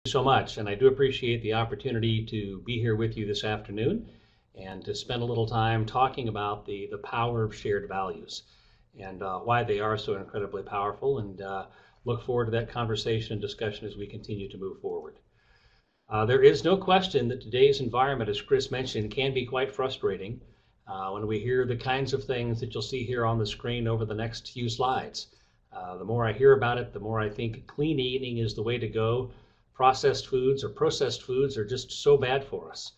so much, and I do appreciate the opportunity to be here with you this afternoon and to spend a little time talking about the power of shared values and why they are so incredibly powerful, and look forward to that conversation and discussion as we continue to move forward. There is no question that today's environment, as Chris mentioned, can be quite frustrating when we hear the kinds of things that you'll see here on the screen over the next few slides. The more I hear about it, the more I think clean eating is the way to go. Processed foods or processed foods are just so bad for us.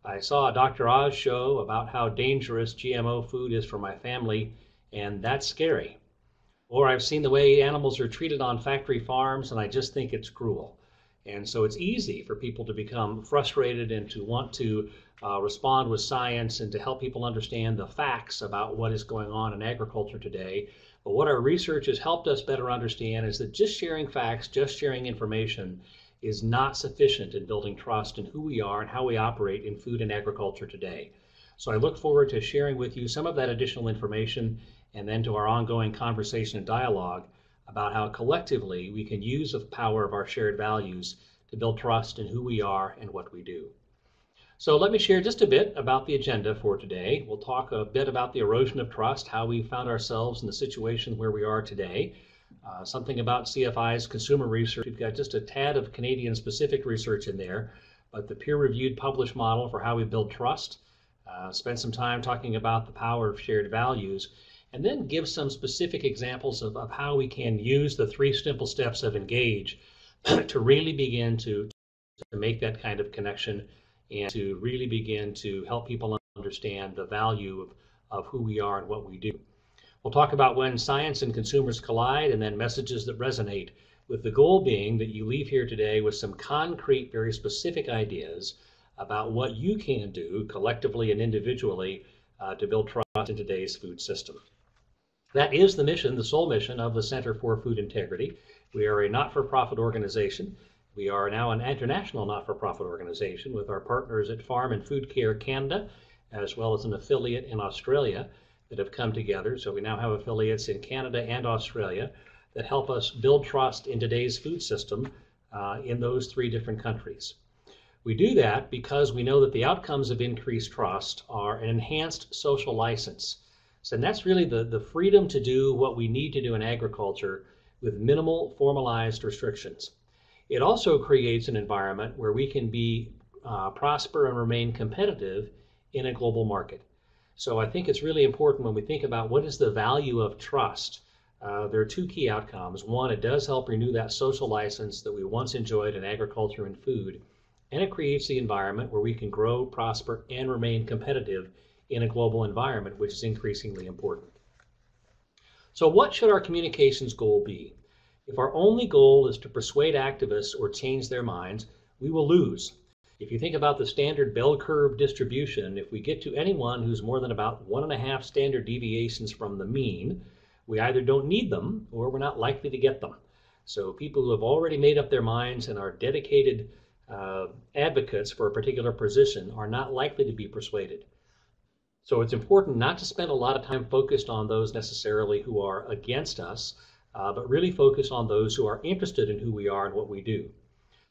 I saw a Dr. Oz show about how dangerous GMO food is for my family, and that's scary. Or I've seen the way animals are treated on factory farms, and I just think it's cruel. And so it's easy for people to become frustrated and to want to respond with science and to help people understand the facts about what is going on in agriculture today. But what our research has helped us better understand is that just sharing facts, just sharing information is not sufficient in building trust in who we are and how we operate in food and agriculture today. So I look forward to sharing with you some of that additional information, and then to our ongoing conversation and dialogue about how collectively we can use the power of our shared values to build trust in who we are and what we do. So let me share just a bit about the agenda for today. We'll talk a bit about the erosion of trust, how we found ourselves in the situation where we are today, something about CFI's consumer research. We've got just a tad of Canadian-specific research in there, but the peer-reviewed published model for how we build trust, spend some time talking about the power of shared values, and then give some specific examples of how we can use the 3 simple steps of engage to really begin to make that kind of connection and to really begin to help people understand the value of who we are and what we do. We'll talk about when science and consumers collide, and then messages that resonate, with the goal being that you leave here today with some concrete, very specific ideas about what you can do collectively and individually to build trust in today's food system. That is the mission, the sole mission of the Center for Food Integrity. We are a not-for-profit organization. We are now an international not-for-profit organization with our partners at Farm and Food Care Canada, as well as an affiliate in Australia that have come together. So we now have affiliates in Canada and Australia that help us build trust in today's food system in those 3 different countries. We do that because we know that the outcomes of increased trust are an enhanced social license. So that's really the freedom to do what we need to do in agriculture with minimal formalized restrictions. It also creates an environment where we can be prosper and remain competitive in a global market. So I think it's really important when we think about what is the value of trust. There are 2 key outcomes. One, it does help renew that social license that we once enjoyed in agriculture and food, and it creates the environment where we can grow, prosper, and remain competitive in a global environment, which is increasingly important. So what should our communications goal be? If our only goal is to persuade activists or change their minds, we will lose. If you think about the standard bell curve distribution, if we get to anyone who's more than about 1.5 standard deviations from the mean, we either don't need them or we're not likely to get them. So people who have already made up their minds and are dedicated advocates for a particular position are not likely to be persuaded. So it's important not to spend a lot of time focused on those necessarily who are against us, but really focus on those who are interested in who we are and what we do.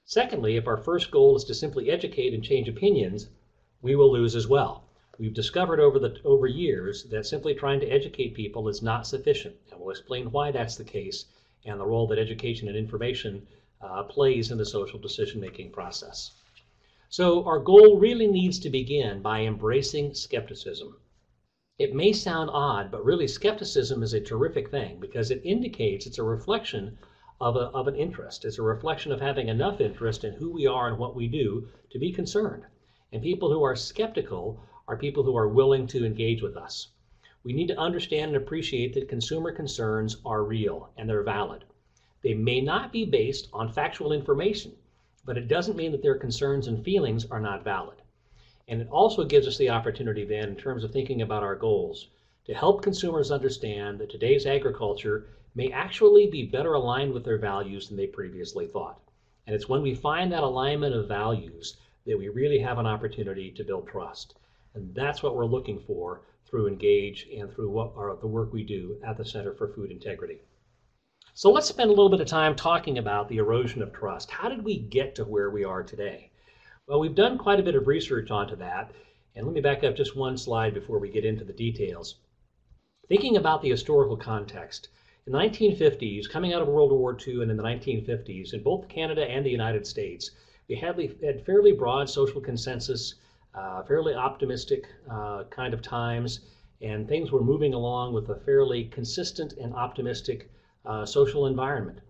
Secondly, if our first goal is to simply educate and change opinions, we will lose as well. We've discovered over years that simply trying to educate people is not sufficient, and we'll explain why that's the case and the role that education and information plays in the social decision-making process. So our goal really needs to begin by embracing skepticism. It may sound odd, but really skepticism is a terrific thing because it indicates it's a reflection of an interest. It's a reflection of having enough interest in who we are and what we do to be concerned. And people who are skeptical are people who are willing to engage with us. We need to understand and appreciate that consumer concerns are real and they're valid. They may not be based on factual information, but it doesn't mean that their concerns and feelings are not valid. And it also gives us the opportunity then, in terms of thinking about our goals, to help consumers understand that today's agriculture may actually be better aligned with their values than they previously thought. And it's when we find that alignment of values that we really have an opportunity to build trust. And that's what we're looking for through Engage and through the work we do at the Center for Food Integrity. So let's spend a little bit of time talking about the erosion of trust. How did we get to where we are today? Well, we've done quite a bit of research onto that, and let me back up just one slide before we get into the details. Thinking about the historical context, in the 1950s, coming out of World War II and in the 1950s, in both Canada and the United States, we had fairly broad social consensus, fairly optimistic kind of times, and things were moving along with a fairly consistent and optimistic social environment.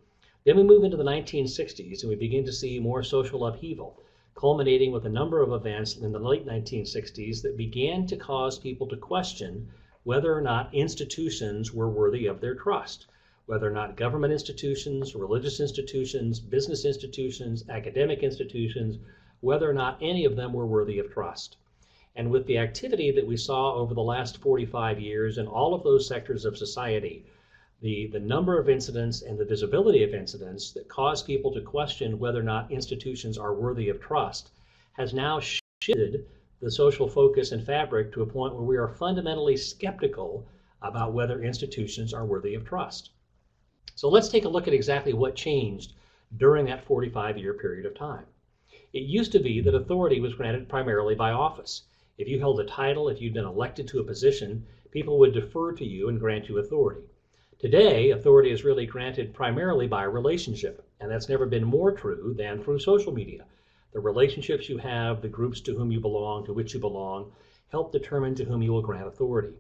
Then we move into the 1960s and we begin to see more social upheaval, culminating with a number of events in the late 1960s that began to cause people to question whether or not institutions were worthy of their trust, whether or not government institutions, religious institutions, business institutions, academic institutions, whether or not any of them were worthy of trust. And with the activity that we saw over the last 45 years in all of those sectors of society, the number of incidents and the visibility of incidents that cause people to question whether or not institutions are worthy of trust has now shifted the social focus and fabric to a point where we are fundamentally skeptical about whether institutions are worthy of trust. So let's take a look at exactly what changed during that 45-year period of time. It used to be that authority was granted primarily by office. If you held a title, if you'd been elected to a position, people would defer to you and grant you authority. Today, authority is really granted primarily by relationship, and that's never been more true than through social media. The relationships you have, the groups to whom you belong, to which you belong, help determine to whom you will grant authority.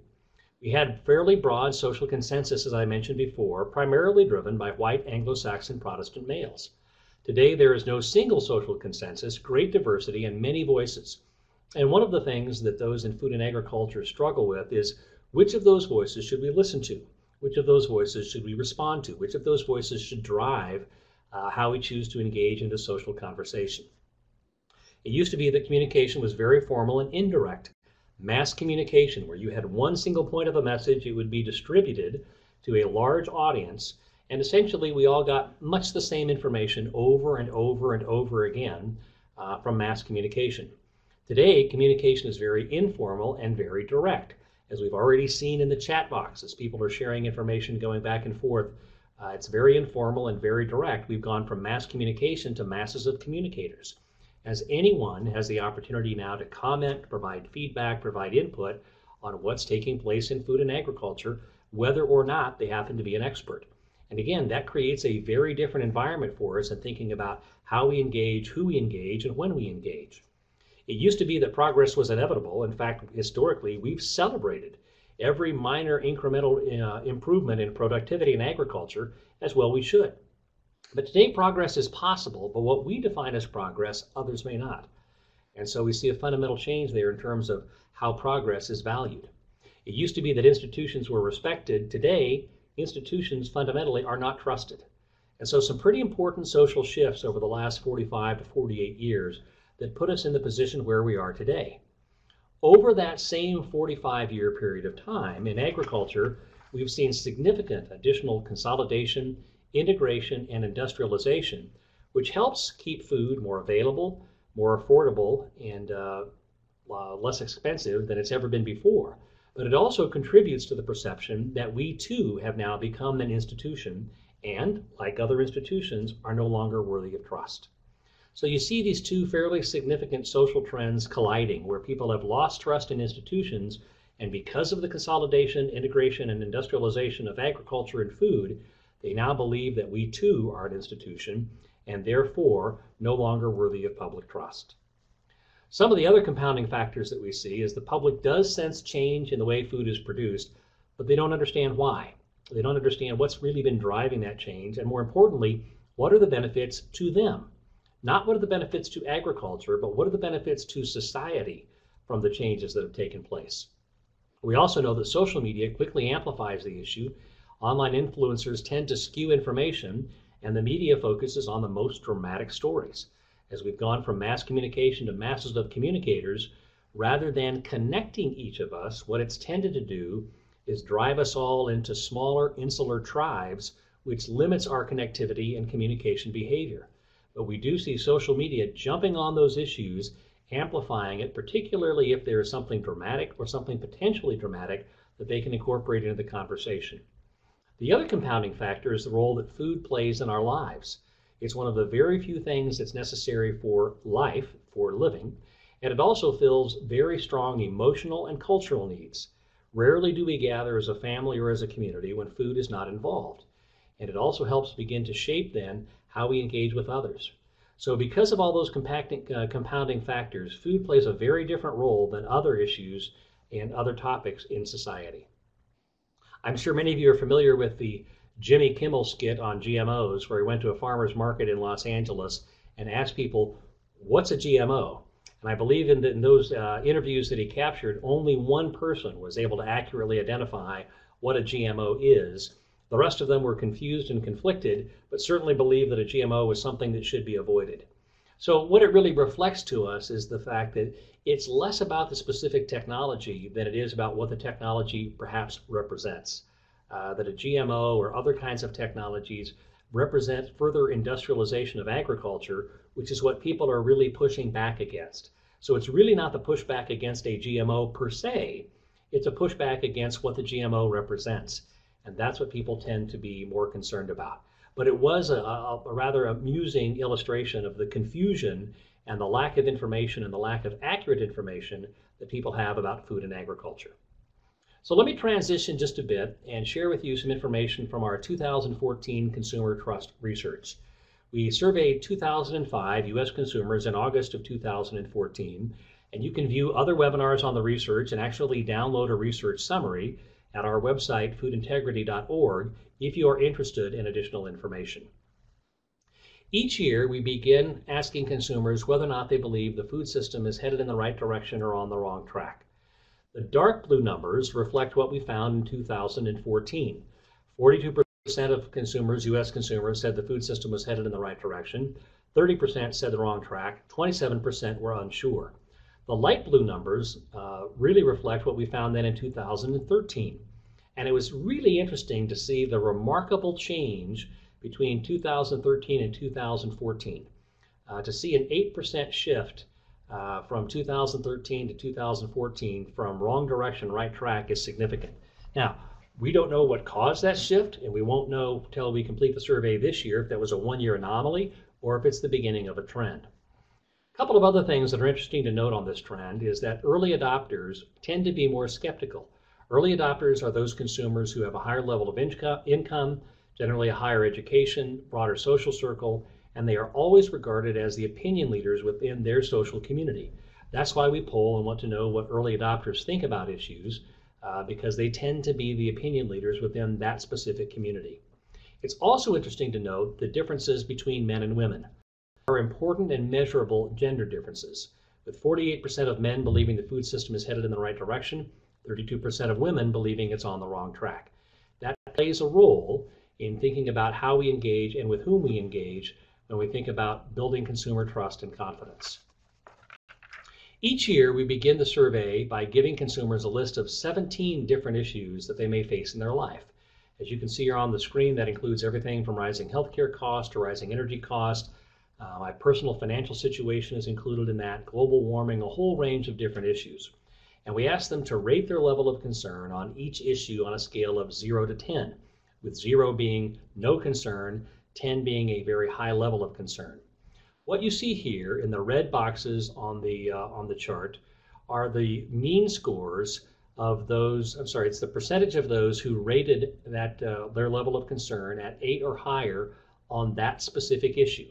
We had fairly broad social consensus, as I mentioned before, primarily driven by white Anglo-Saxon Protestant males. Today, there is no single social consensus, great diversity, and many voices. And one of the things that those in food and agriculture struggle with is which of those voices should we listen to? Which of those voices should we respond to? Which of those voices should drive how we choose to engage in the social conversation? It used to be that communication was very formal and indirect. Mass communication, where you had one single point of a message, it would be distributed to a large audience, and essentially we all got much the same information over and over and over again from mass communication. Today, communication is very informal and very direct. As we've already seen in the chat box, as people are sharing information going back and forth, it's very informal and very direct. We've gone from mass communication to masses of communicators. As anyone has the opportunity now to comment, provide feedback, provide input on what's taking place in food and agriculture, whether or not they happen to be an expert. And again, that creates a very different environment for us in thinking about how we engage, who we engage, and when we engage. It used to be that progress was inevitable. In fact, historically, we've celebrated every minor incremental improvement in productivity in agriculture, as well we should. But today, progress is possible, but what we define as progress, others may not. And so we see a fundamental change there in terms of how progress is valued. It used to be that institutions were respected. Today, institutions fundamentally are not trusted. And so some pretty important social shifts over the last 45 to 48 years that put us in the position where we are today. Over that same 45-year period of time in agriculture, we've seen significant additional consolidation, integration, and industrialization, which helps keep food more available, more affordable, and less expensive than it's ever been before. But it also contributes to the perception that we too have now become an institution and, like other institutions, are no longer worthy of trust. So you see these two fairly significant social trends colliding, where people have lost trust in institutions, and because of the consolidation, integration, and industrialization of agriculture and food, they now believe that we too are an institution and therefore no longer worthy of public trust. Some of the other compounding factors that we see is the public does sense change in the way food is produced, but they don't understand why. They don't understand what's really been driving that change, and more importantly, what are the benefits to them? Not what are the benefits to agriculture, but what are the benefits to society from the changes that have taken place. We also know that social media quickly amplifies the issue. Online influencers tend to skew information, and the media focuses on the most dramatic stories. As we've gone from mass communication to masses of communicators, rather than connecting each of us, what it's tended to do is drive us all into smaller, insular tribes, which limits our connectivity and communication behavior. But we do see social media jumping on those issues, amplifying it, particularly if there is something dramatic or something potentially dramatic that they can incorporate into the conversation. The other compounding factor is the role that food plays in our lives. It's one of the very few things that's necessary for life, for living, and it also fills very strong emotional and cultural needs. Rarely do we gather as a family or as a community when food is not involved. And it also helps begin to shape then how we engage with others. So because of all those compounding factors, food plays a very different role than other issues and other topics in society. I'm sure many of you are familiar with the Jimmy Kimmel skit on GMOs, where he went to a farmer's market in Los Angeles and asked people, what's a GMO? And I believe in those interviews that he captured, only one person was able to accurately identify what a GMO is. The rest of them were confused and conflicted, but certainly believed that a GMO was something that should be avoided. So what it really reflects to us is the fact that it's less about the specific technology than it is about what the technology perhaps represents. That a GMO or other kinds of technologies represent further industrialization of agriculture, which is what people are really pushing back against. So it's really not the pushback against a GMO per se, it's a pushback against what the GMO represents. And that's what people tend to be more concerned about. But it was a rather amusing illustration of the confusion and the lack of information and the lack of accurate information that people have about food and agriculture. So let me transition just a bit and share with you some information from our 2014 Consumer Trust Research. We surveyed 2005 U.S. consumers in August of 2014, and you can view other webinars on the research and actually download a research summary at our website, foodintegrity.org, if you are interested in additional information. Each year, we begin asking consumers whether or not they believe the food system is headed in the right direction or on the wrong track. The dark blue numbers reflect what we found in 2014. 42% of consumers, U.S. consumers, said the food system was headed in the right direction. 30% said the wrong track. 27% were unsure. The light blue numbers really reflect what we found then in 2013. And it was really interesting to see the remarkable change between 2013 and 2014. To see an 8% shift from 2013 to 2014 from wrong direction, right track is significant. Now, we don't know what caused that shift, and we won't know until we complete the survey this year if that was a one-year anomaly or if it's the beginning of a trend. A couple of other things that are interesting to note on this trend is that early adopters tend to be more skeptical. Early adopters are those consumers who have a higher level of income, generally a higher education, broader social circle, and they are always regarded as the opinion leaders within their social community. That's why we poll and want to know what early adopters think about issues, because they tend to be the opinion leaders within that specific community. It's also interesting to note the differences between men and women. There are important and measurable gender differences, with 48% of men believing the food system is headed in the right direction, 32% of women believing it's on the wrong track. That plays a role in thinking about how we engage and with whom we engage when we think about building consumer trust and confidence. Each year, we begin the survey by giving consumers a list of 17 different issues that they may face in their life. As you can see here on the screen, that includes everything from rising healthcare costs to rising energy costs. My personal financial situation is included in that, global warming, a whole range of different issues. And we ask them to rate their level of concern on each issue on a scale of 0 to 10, with 0 being no concern, 10 being a very high level of concern. What you see here in the red boxes on the chart are the mean scores of those, it's the percentage of those who rated that their level of concern at 8 or higher on that specific issue.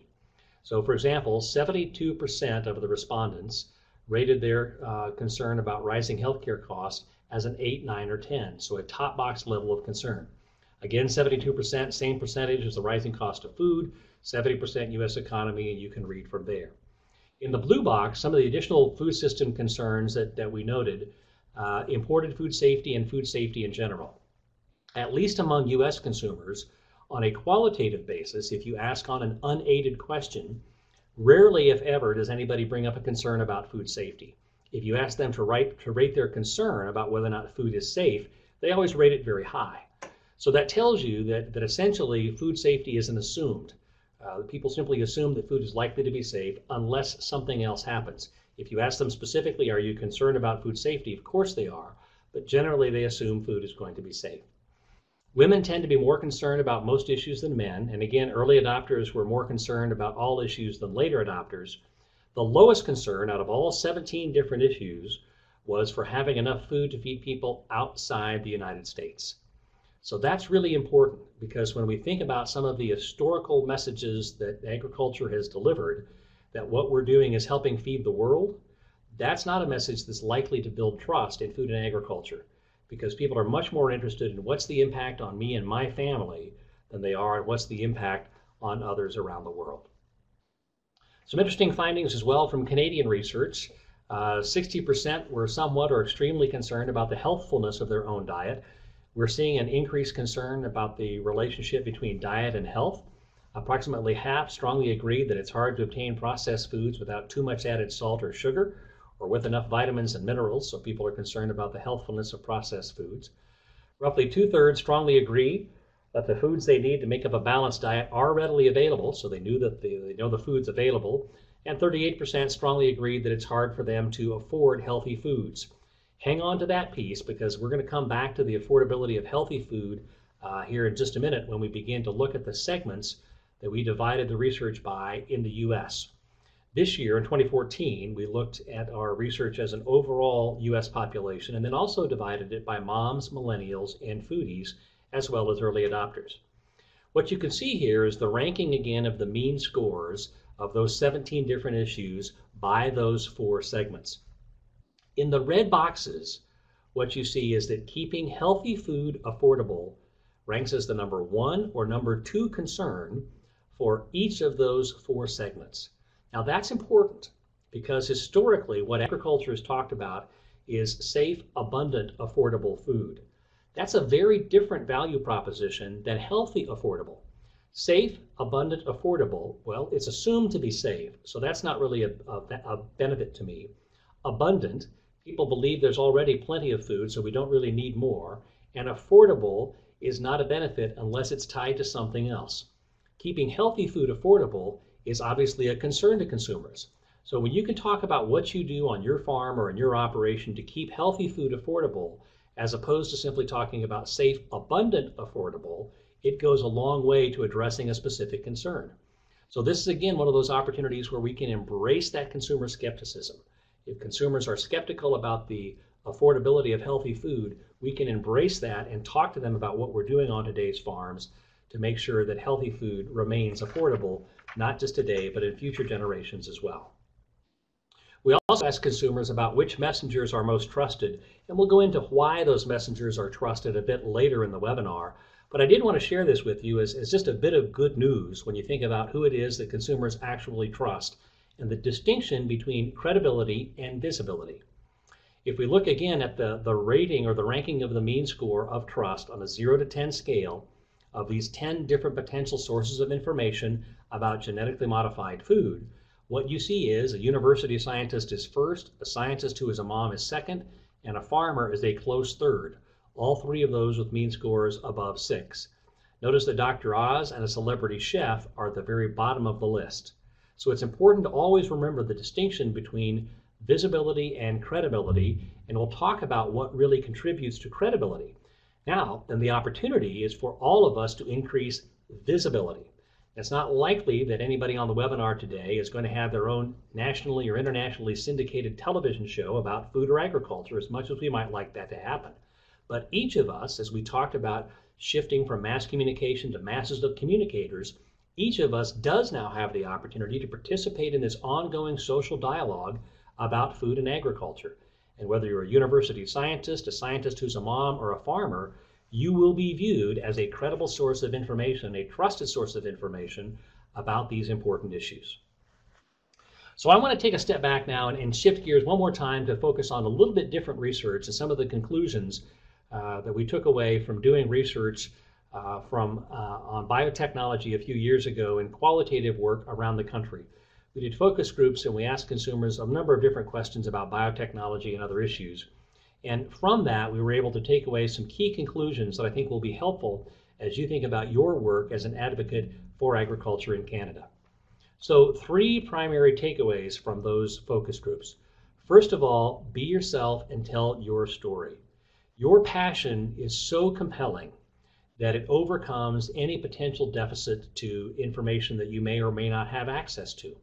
So for example, 72% of the respondents rated their concern about rising healthcare costs as an 8, 9, or 10, so a top box level of concern. Again, 72%, same percentage as the rising cost of food, 70% U.S. economy, and you can read from there. In the blue box, some of the additional food system concerns that we noted, imported food safety and food safety in general. At least among U.S. consumers, on a qualitative basis, if you ask on an unaided question, rarely, if ever, does anybody bring up a concern about food safety. If you ask them to rate their concern about whether or not food is safe, they always rate it very high. So that tells you that essentially food safety isn't assumed. People simply assume that food is likely to be safe unless something else happens. If you ask them specifically, are you concerned about food safety? Of course they are, but generally they assume food is going to be safe. Women tend to be more concerned about most issues than men, and again, early adopters were more concerned about all issues than later adopters. The lowest concern out of all 17 different issues was for having enough food to feed people outside the United States. So that's really important, because when we think about some of the historical messages that agriculture has delivered, that what we're doing is helping feed the world, that's not a message that's likely to build trust in food and agriculture, because people are much more interested in what's the impact on me and my family than they are in what's the impact on others around the world. Some interesting findings as well from Canadian research. 60% were somewhat or extremely concerned about the healthfulness of their own diet. We're seeing an increased concern about the relationship between diet and health. Approximately half strongly agreed that it's hard to obtain processed foods without too much added salt or sugar, or with enough vitamins and minerals, so people are concerned about the healthfulness of processed foods. Roughly 2/3 strongly agree that the foods they need to make up a balanced diet are readily available, so they know the food's available, and 38% strongly agreed that it's hard for them to afford healthy foods. Hang on to that piece, because we're going to come back to the affordability of healthy food here in just a minute when we begin to look at the segments that we divided the research by in the U.S. This year, in 2014, we looked at our research as an overall U.S. population and then also divided it by moms, millennials, and foodies, as well as early adopters. What you can see here is the ranking again of the mean scores of those 17 different issues by those 4 segments. In the red boxes, what you see is that keeping healthy food affordable ranks as the number 1 or number 2 concern for each of those 4 segments. Now that's important, because historically what agriculture has talked about is safe, abundant, affordable food. That's a very different value proposition than healthy, affordable. Safe, abundant, affordable, well, it's assumed to be safe, so that's not really a benefit to me. Abundant, people believe there's already plenty of food, so we don't really need more. And affordable is not a benefit unless it's tied to something else. Keeping healthy food affordable is obviously a concern to consumers. So when you can talk about what you do on your farm or in your operation to keep healthy food affordable, as opposed to simply talking about safe, abundant, affordable, it goes a long way to addressing a specific concern. So this is again one of those opportunities where we can embrace that consumer skepticism. If consumers are skeptical about the affordability of healthy food, we can embrace that and talk to them about what we're doing on today's farms to make sure that healthy food remains affordable, not just today, but in future generations as well. We also ask consumers about which messengers are most trusted, and we'll go into why those messengers are trusted a bit later in the webinar. But I did want to share this with you as just a bit of good news when you think about who it is that consumers actually trust and the distinction between credibility and visibility. If we look again at the rating or the ranking of the mean score of trust on a 0 to 10 scale of these 10 different potential sources of information about genetically modified food, what you see is a university scientist is first, a scientist who is a mom is second, and a farmer is a close third. All 3 of those with mean scores above 6. Notice that Dr. Oz and a celebrity chef are at the very bottom of the list. So it's important to always remember the distinction between visibility and credibility, and we'll talk about what really contributes to credibility. Now, then the opportunity is for all of us to increase visibility. It's not likely that anybody on the webinar today is going to have their own nationally or internationally syndicated television show about food or agriculture, as much as we might like that to happen. But each of us, as we talked about shifting from mass communication to masses of communicators, each of us does now have the opportunity to participate in this ongoing social dialogue about food and agriculture. And whether you're a university scientist, a scientist who's a mom, or a farmer, you will be viewed as a credible source of information, a trusted source of information about these important issues. So I want to take a step back now and shift gears one more time to focus on a little bit different research and some of the conclusions that we took away from doing research on biotechnology a few years ago in qualitative work around the country. We did focus groups and we asked consumers a number of different questions about biotechnology and other issues. And from that, we were able to take away some key conclusions that I think will be helpful as you think about your work as an advocate for agriculture in Canada. So 3 primary takeaways from those focus groups. First of all, be yourself and tell your story. Your passion is so compelling that it overcomes any potential deficit to information that you may or may not have access to.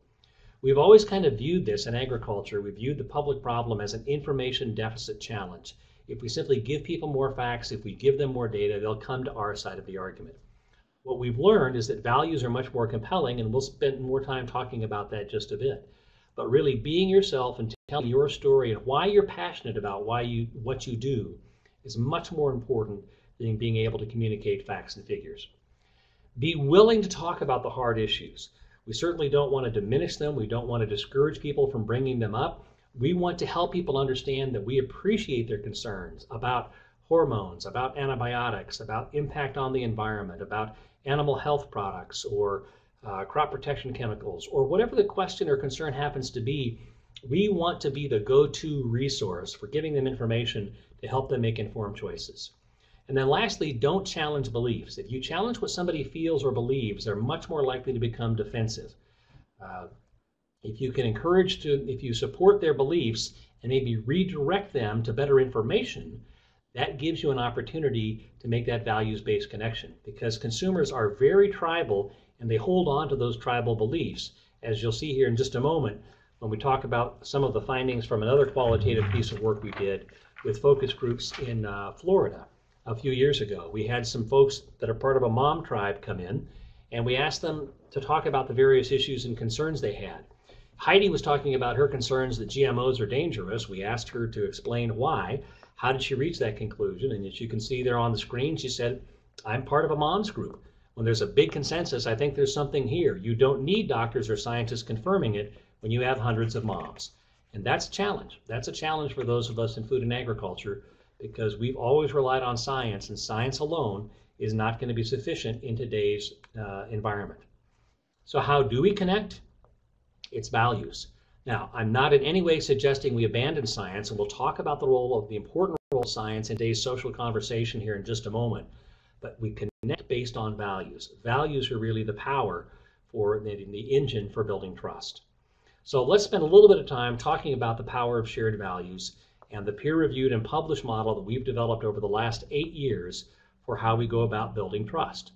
We've always kind of viewed this in agriculture. We viewed the public problem as an information deficit challenge. If we simply give people more facts, if we give them more data, they'll come to our side of the argument. What we've learned is that values are much more compelling, and we'll spend more time talking about that just a bit. But really being yourself and telling your story and why you're passionate about what you do is much more important than being able to communicate facts and figures. Be willing to talk about the hard issues. We certainly don't want to diminish them. We don't want to discourage people from bringing them up. We want to help people understand that we appreciate their concerns about hormones, about antibiotics, about impact on the environment, about animal health products or crop protection chemicals, or whatever the question or concern happens to be. We want to be the go-to resource for giving them information to help them make informed choices. And then lastly, don't challenge beliefs. If you challenge what somebody feels or believes, they're much more likely to become defensive. If you support their beliefs and maybe redirect them to better information, that gives you an opportunity to make that values-based connection, because consumers are very tribal and they hold on to those tribal beliefs, as you'll see here in just a moment when we talk about some of the findings from another qualitative piece of work we did with focus groups in Florida a few years ago. We had some folks that are part of a mom tribe come in, and we asked them to talk about the various issues and concerns they had. Heidi was talking about her concerns that GMOs are dangerous. We asked her to explain why. How did she reach that conclusion? And as you can see there on the screen, she said, I'm part of a mom's group. When there's a big consensus, I think there's something here. You don't need doctors or scientists confirming it when you have hundreds of moms. And that's a challenge. That's a challenge for those of us in food and agriculture, because we've always relied on science, and science alone is not going to be sufficient in today's environment. So how do we connect? It's values. Now, I'm not in any way suggesting we abandon science, and we'll talk about the important role of science in today's social conversation here in just a moment, but we connect based on values. Values are really the power for the engine for building trust. So let's spend a little bit of time talking about the power of shared values and the peer-reviewed and published model that we've developed over the last 8 years for how we go about building trust.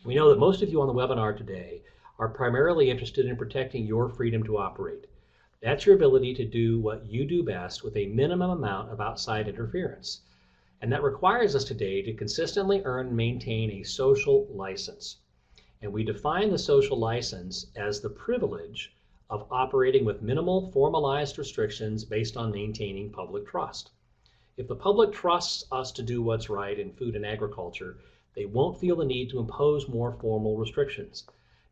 We know that most of you on the webinar today are primarily interested in protecting your freedom to operate. That's your ability to do what you do best with a minimum amount of outside interference. And that requires us today to consistently earn and maintain a social license. And we define the social license as the privilege of operating with minimal formalized restrictions based on maintaining public trust. If the public trusts us to do what's right in food and agriculture, they won't feel the need to impose more formal restrictions.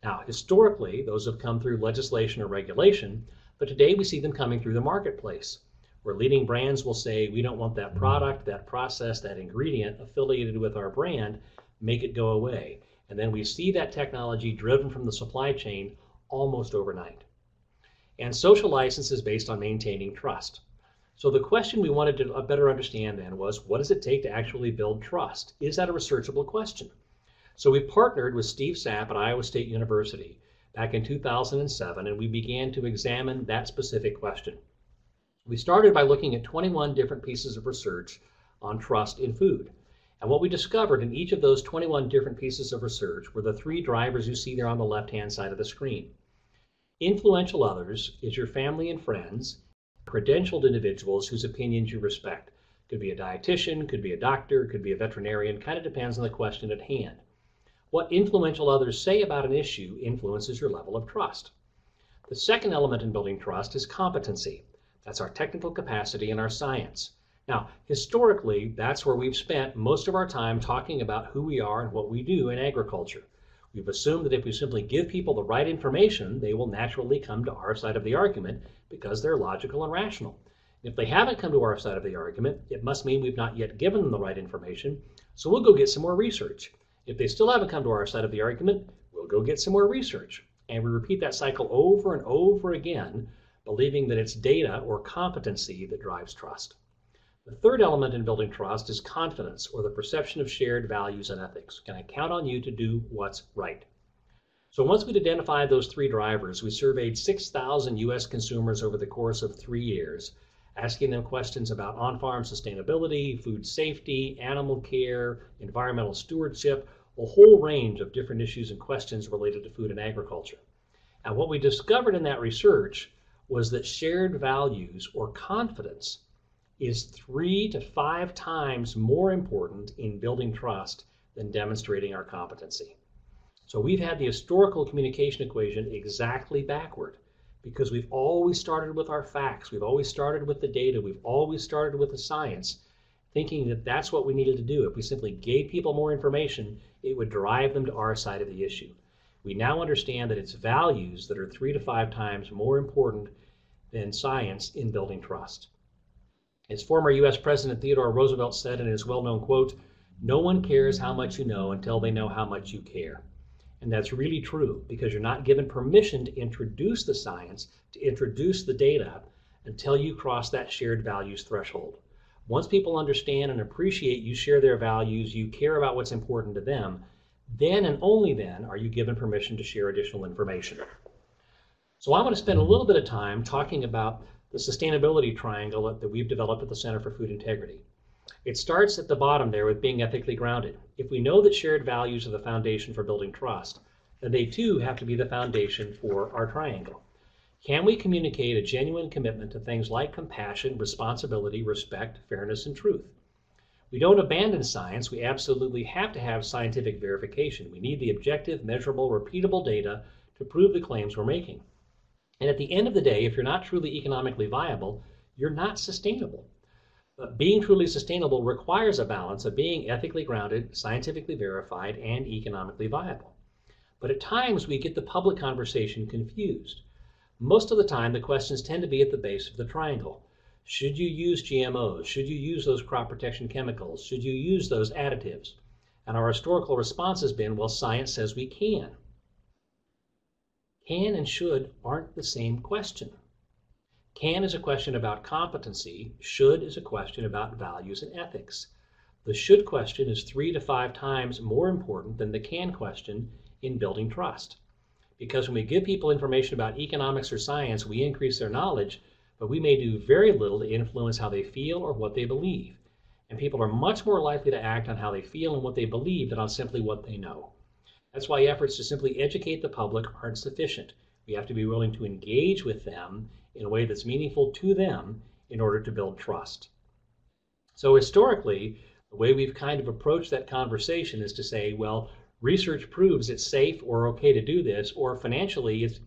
Now, historically, those have come through legislation or regulation, but today we see them coming through the marketplace, where leading brands will say, we don't want that product, that process, that ingredient affiliated with our brand, make it go away. And then we see that technology driven from the supply chain almost overnight. And social license is based on maintaining trust. So the question we wanted to better understand then was, what does it take to actually build trust? Is that a researchable question? So we partnered with Steve Sapp at Iowa State University back in 2007, and we began to examine that specific question. We started by looking at 21 different pieces of research on trust in food. And what we discovered in each of those 21 different pieces of research were the 3 drivers you see there on the left-hand side of the screen. Influential others is your family and friends, credentialed individuals whose opinions you respect. Could be a dietitian, could be a doctor, could be a veterinarian, kind of depends on the question at hand. What influential others say about an issue influences your level of trust. The second element in building trust is competency. That's our technical capacity and our science. Now, historically, that's where we've spent most of our time talking about who we are and what we do in agriculture. We've assumed that if we simply give people the right information, they will naturally come to our side of the argument because they're logical and rational. If they haven't come to our side of the argument, it must mean we've not yet given them the right information, so we'll go get some more research. If they still haven't come to our side of the argument, we'll go get some more research. And we repeat that cycle over and over again, believing that it's data or competency that drives trust. The third element in building trust is confidence, or the perception of shared values and ethics. Can I count on you to do what's right? So once we'd identified those 3 drivers, we surveyed 6,000 U.S. consumers over the course of 3 years, asking them questions about on-farm sustainability, food safety, animal care, environmental stewardship, a whole range of different issues and questions related to food and agriculture. And what we discovered in that research was that shared values or confidence is 3 to 5 times more important in building trust than demonstrating our competency. So we've had the historical communication equation exactly backward, because we've always started with our facts, we've always started with the data, we've always started with the science, thinking that that's what we needed to do. If we simply gave people more information, it would drive them to our side of the issue. We now understand that it's values that are 3 to 5 times more important than science in building trust. As former US President Theodore Roosevelt said in his well-known quote, "No one cares how much you know until they know how much you care." And that's really true, because you're not given permission to introduce the science, to introduce the data, until you cross that shared values threshold. Once people understand and appreciate you share their values, you care about what's important to them, then and only then are you given permission to share additional information. So I want to spend a little bit of time talking about the sustainability triangle that we've developed at the Center for Food Integrity. It starts at the bottom there with being ethically grounded. If we know that shared values are the foundation for building trust, then they too have to be the foundation for our triangle. Can we communicate a genuine commitment to things like compassion, responsibility, respect, fairness, and truth? We don't abandon science. We absolutely have to have scientific verification. We need the objective, measurable, repeatable data to prove the claims we're making. And at the end of the day, if you're not truly economically viable, you're not sustainable. But being truly sustainable requires a balance of being ethically grounded, scientifically verified, and economically viable. But at times we get the public conversation confused. Most of the time the questions tend to be at the base of the triangle. Should you use GMOs? Should you use those crop protection chemicals? Should you use those additives? And our historical response has been, well, science says we can. Can and should aren't the same question. Can is a question about competency. Should is a question about values and ethics. The should question is 3 to 5 times more important than the can question in building trust. Because when we give people information about economics or science, we increase their knowledge, but we may do very little to influence how they feel or what they believe. And people are much more likely to act on how they feel and what they believe than on simply what they know. That's why efforts to simply educate the public aren't sufficient. We have to be willing to engage with them in a way that's meaningful to them in order to build trust. So historically, the way we've kind of approached that conversation is to say, well, research proves it's safe or okay to do this, or financially it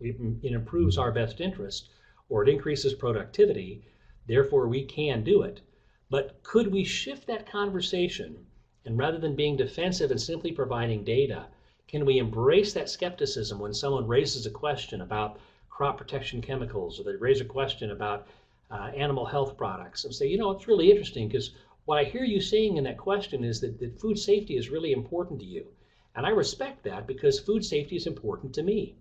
improves our best interest, or it increases productivity, therefore we can do it. But could we shift that conversation, and rather than being defensive and simply providing data, can we embrace that skepticism when someone raises a question about crop protection chemicals, or they raise a question about animal health products, and say, you know, it's really interesting because what I hear you saying in that question is that food safety is really important to you. And I respect that because food safety is important to me.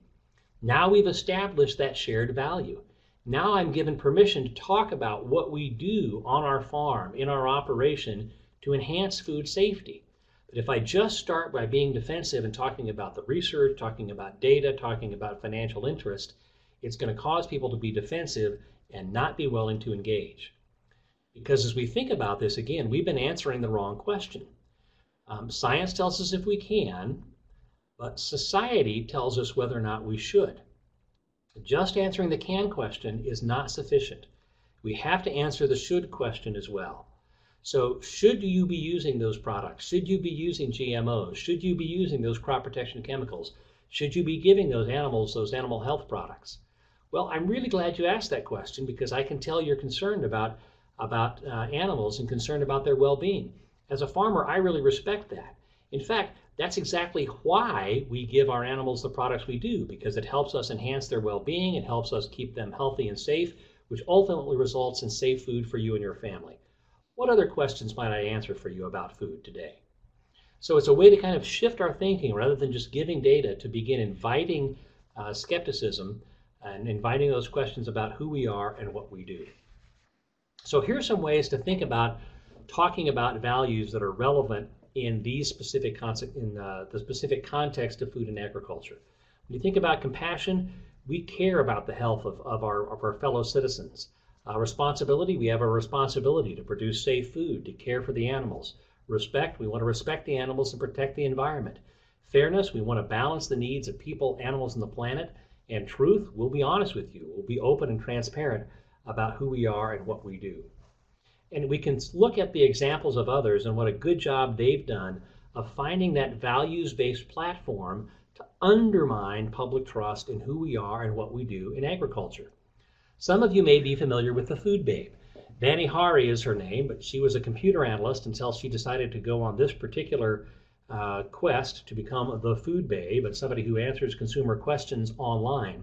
Now we've established that shared value. Now I'm given permission to talk about what we do on our farm, in our operation, to enhance food safety. But if I just start by being defensive and talking about the research, talking about data, talking about financial interest, it's going to cause people to be defensive and not be willing to engage. Because as we think about this, again, we've been answering the wrong question. Science tells us if we can, but society tells us whether or not we should. Just answering the can question is not sufficient. We have to answer the should question as well. So should you be using those products? Should you be using GMOs? Should you be using those crop protection chemicals? Should you be giving those animals those animal health products? Well, I'm really glad you asked that question because I can tell you're concerned about animals and concerned about their well-being. As a farmer, I really respect that. In fact, that's exactly why we give our animals the products we do, because it helps us enhance their well-being, it helps us keep them healthy and safe, which ultimately results in safe food for you and your family. What other questions might I answer for you about food today? So it's a way to kind of shift our thinking rather than just giving data to begin inviting skepticism and inviting those questions about who we are and what we do. So here's some ways to think about talking about values that are relevant in these specific the specific context of food and agriculture. When you think about compassion, we care about the health of our fellow citizens. Responsibility, we have a responsibility to produce safe food, to care for the animals. Respect, we want to respect the animals and protect the environment. Fairness, we want to balance the needs of people, animals, and the planet. And truth, we'll be honest with you. We'll be open and transparent about who we are and what we do. And we can look at the examples of others and what a good job they've done of finding that values-based platform to undermine public trust in who we are and what we do in agriculture. Some of you may be familiar with the food babe. Vani Hari is her name, but she was a computer analyst until she decided to go on this particular quest to become the food babe and somebody who answers consumer questions online.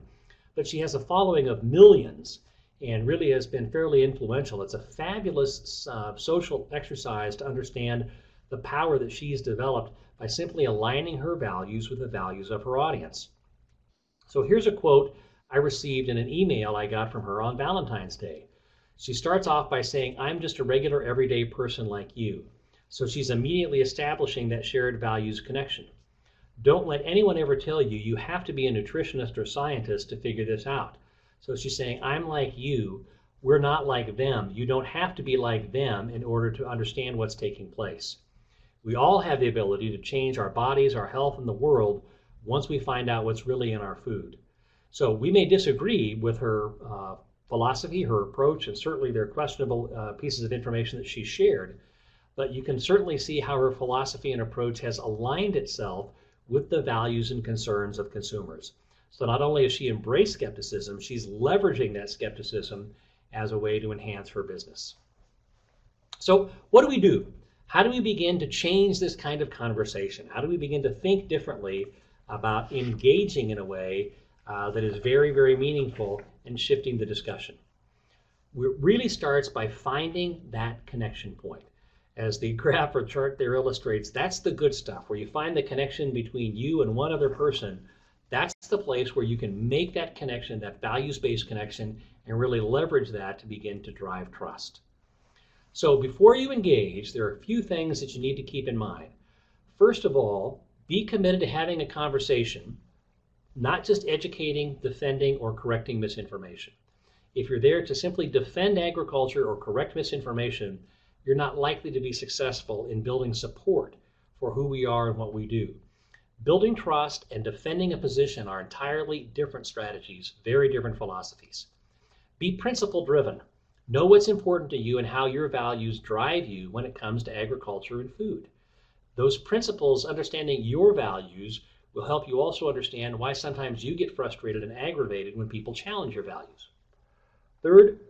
But she has a following of millions and really has been fairly influential. It's a fabulous social exercise to understand the power that she's developed by simply aligning her values with the values of her audience. So here's a quote I received in an email I got from her on Valentine's Day. She starts off by saying, "I'm just a regular everyday person like you." So she's immediately establishing that shared values connection. Don't let anyone ever tell you you have to be a nutritionist or scientist to figure this out. So she's saying, I'm like you, we're not like them. You don't have to be like them in order to understand what's taking place. We all have the ability to change our bodies, our health, and the world once we find out what's really in our food. So we may disagree with her philosophy, her approach, and certainly there are questionable pieces of information that she shared, but you can certainly see how her philosophy and approach has aligned itself with the values and concerns of consumers. So not only has she embraced skepticism, she's leveraging that skepticism as a way to enhance her business. So what do we do? How do we begin to change this kind of conversation? How do we begin to think differently about engaging in a way that is very, very meaningful and shifting the discussion? It really starts by finding that connection point. As the graph or chart there illustrates, that's the good stuff, where you find the connection between you and one other person. That's the place where you can make that connection, that values-based connection, and really leverage that to begin to drive trust. So before you engage, there are a few things that you need to keep in mind. First of all, be committed to having a conversation, not just educating, defending, or correcting misinformation. If you're there to simply defend agriculture or correct misinformation, you're not likely to be successful in building support for who we are and what we do. Building trust and defending a position are entirely different strategies, very different philosophies. Be principle-driven. Know what's important to you and how your values drive you when it comes to agriculture and food. Those principles, understanding your values, will help you also understand why sometimes you get frustrated and aggravated when people challenge your values. Third,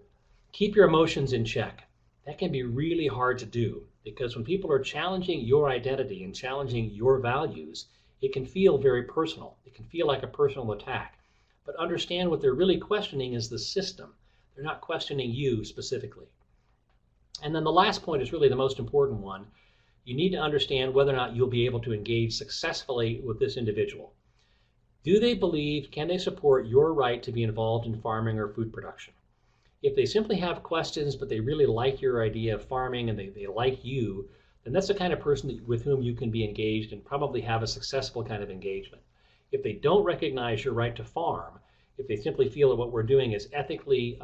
keep your emotions in check. That can be really hard to do because when people are challenging your identity and challenging your values, it can feel very personal. It can feel like a personal attack. But understand what they're really questioning is the system. They're not questioning you specifically. And then the last point is really the most important one. You need to understand whether or not you'll be able to engage successfully with this individual. Do they believe, can they support your right to be involved in farming or food production? If they simply have questions, but they really like your idea of farming and they like you, then that's the kind of person with whom you can be engaged and probably have a successful kind of engagement. If they don't recognize your right to farm, if they simply feel that what we're doing is ethically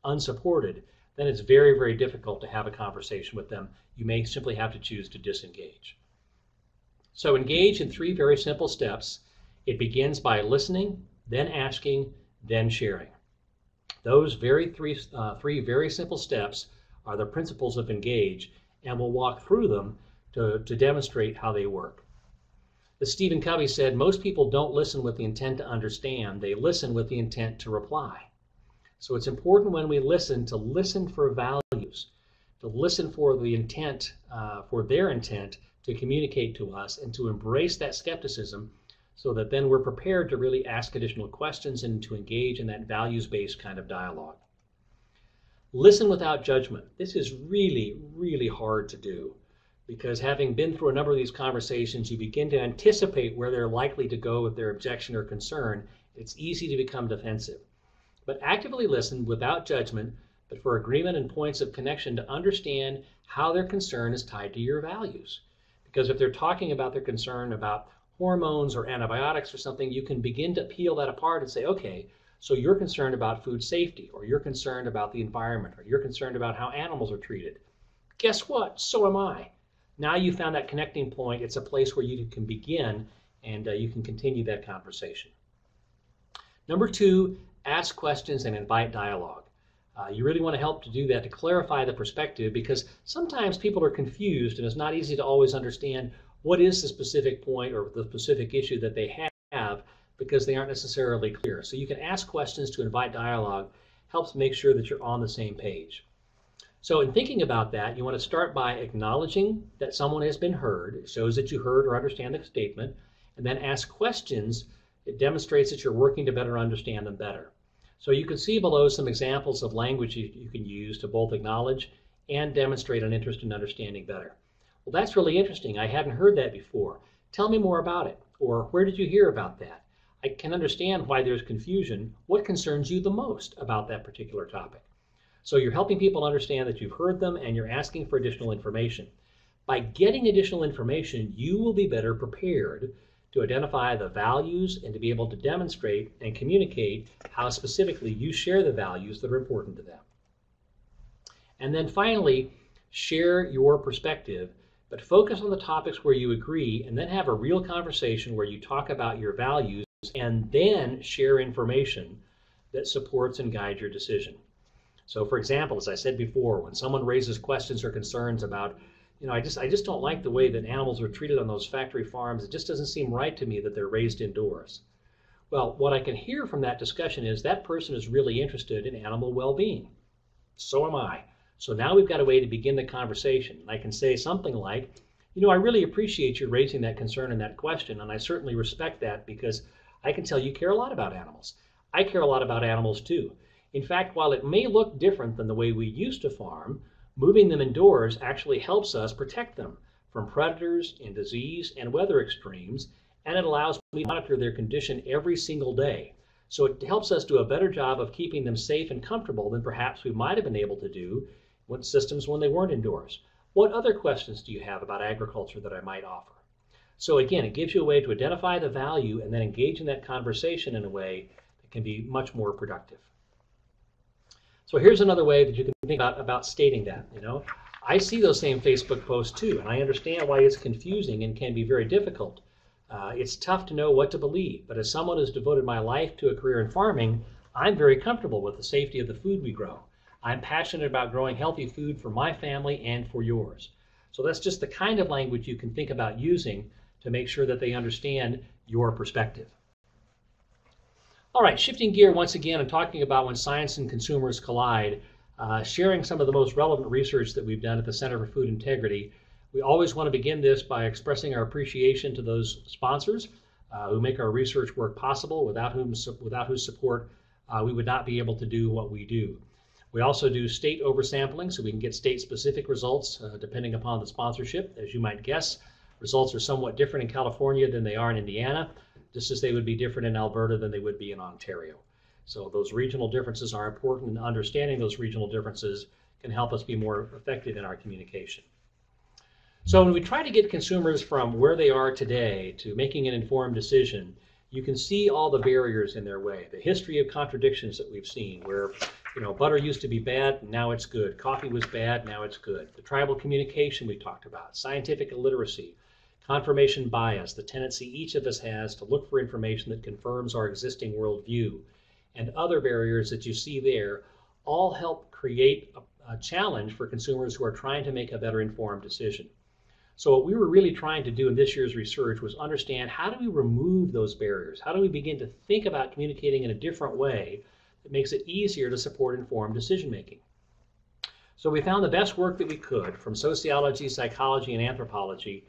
unsupported, then it's very, very difficult to have a conversation with them. You may simply have to choose to disengage. So engage in 3 very simple steps. It begins by listening, then asking, then sharing. Those three very simple steps are the principles of engage, and we'll walk through them to demonstrate how they work. As Stephen Covey said, most people don't listen with the intent to understand, they listen with the intent to reply. So it's important when we listen to listen for values, to listen for the intent, for their intent to communicate to us and to embrace that skepticism so that then we're prepared to really ask additional questions and to engage in that values-based kind of dialogue. Listen without judgment. This is really, really hard to do because having been through a number of these conversations, you begin to anticipate where they're likely to go with their objection or concern. It's easy to become defensive. But actively listen without judgment, but for agreement and points of connection to understand how their concern is tied to your values. Because if they're talking about their concern about hormones or antibiotics or something, you can begin to peel that apart and say, okay, So you're concerned about food safety, or you're concerned about the environment, or you're concerned about how animals are treated. Guess what? So am I. Now you found that connecting point. It's a place where you can begin and you can continue that conversation. Number 2, ask questions and invite dialogue. You really want to help to do that, to clarify the perspective, because sometimes people are confused and it's not easy to always understand what is the specific point or the specific issue that they have, because they aren't necessarily clear. So you can ask questions to invite dialogue, helps make sure that you're on the same page. So in thinking about that, you want to start by acknowledging that someone has been heard. It shows that you heard or understand the statement, and then ask questions. It demonstrates that you're working to better understand them better. So you can see below some examples of language you can use to both acknowledge and demonstrate an interest in understanding better. Well, that's really interesting. I hadn't heard that before. Tell me more about it. Or where did you hear about that? I can understand why there's confusion. What concerns you the most about that particular topic? So you're helping people understand that you've heard them and you're asking for additional information. By getting additional information, you will be better prepared to identify the values and to be able to demonstrate and communicate how specifically you share the values that are important to them. And then finally, share your perspective, but focus on the topics where you agree, and then have a real conversation where you talk about your values and then share information that supports and guides your decision. So for example, as I said before, when someone raises questions or concerns about, I just don't like the way that animals are treated on those factory farms. It just doesn't seem right to me that they're raised indoors. Well, what I can hear from that discussion is that person is really interested in animal well-being. So am I. So now we've got a way to begin the conversation. I can say something like, I really appreciate you raising that concern and that question, and I certainly respect that because I can tell you care a lot about animals. I care a lot about animals too. In fact, while it may look different than the way we used to farm, moving them indoors actually helps us protect them from predators and disease and weather extremes, and it allows me to monitor their condition every single day. So it helps us do a better job of keeping them safe and comfortable than perhaps we might have been able to do with systems when they weren't indoors. What other questions do you have about agriculture that I might offer? So again, it gives you a way to identify the value and then engage in that conversation in a way that can be much more productive. So here's another way that you can think about stating that. I see those same Facebook posts too, and I understand why it's confusing and can be very difficult. It's tough to know what to believe, but as someone who's devoted my life to a career in farming, I'm very comfortable with the safety of the food we grow. I'm passionate about growing healthy food for my family and for yours. So that's just the kind of language you can think about using to make sure that they understand your perspective. All right, shifting gear once again and talking about when science and consumers collide, sharing some of the most relevant research that we've done at the Center for Food Integrity. We always want to begin this by expressing our appreciation to those sponsors who make our research work possible, without whose support we would not be able to do what we do. We also do state oversampling so we can get state-specific results depending upon the sponsorship. As you might guess, results are somewhat different in California than they are in Indiana, just as they would be different in Alberta than they would be in Ontario. So those regional differences are important, and understanding those regional differences can help us be more effective in our communication. So when we try to get consumers from where they are today to making an informed decision, you can see all the barriers in their way. The history of contradictions that we've seen, where butter used to be bad, now it's good. Coffee was bad, now it's good. The tribal communication we talked about, scientific illiteracy, confirmation bias, the tendency each of us has to look for information that confirms our existing worldview, and other barriers that you see there all help create a challenge for consumers who are trying to make a better informed decision. So what we were really trying to do in this year's research was understand, how do we remove those barriers? How do we begin to think about communicating in a different way that makes it easier to support informed decision making? So we found the best work that we could from sociology, psychology, and anthropology,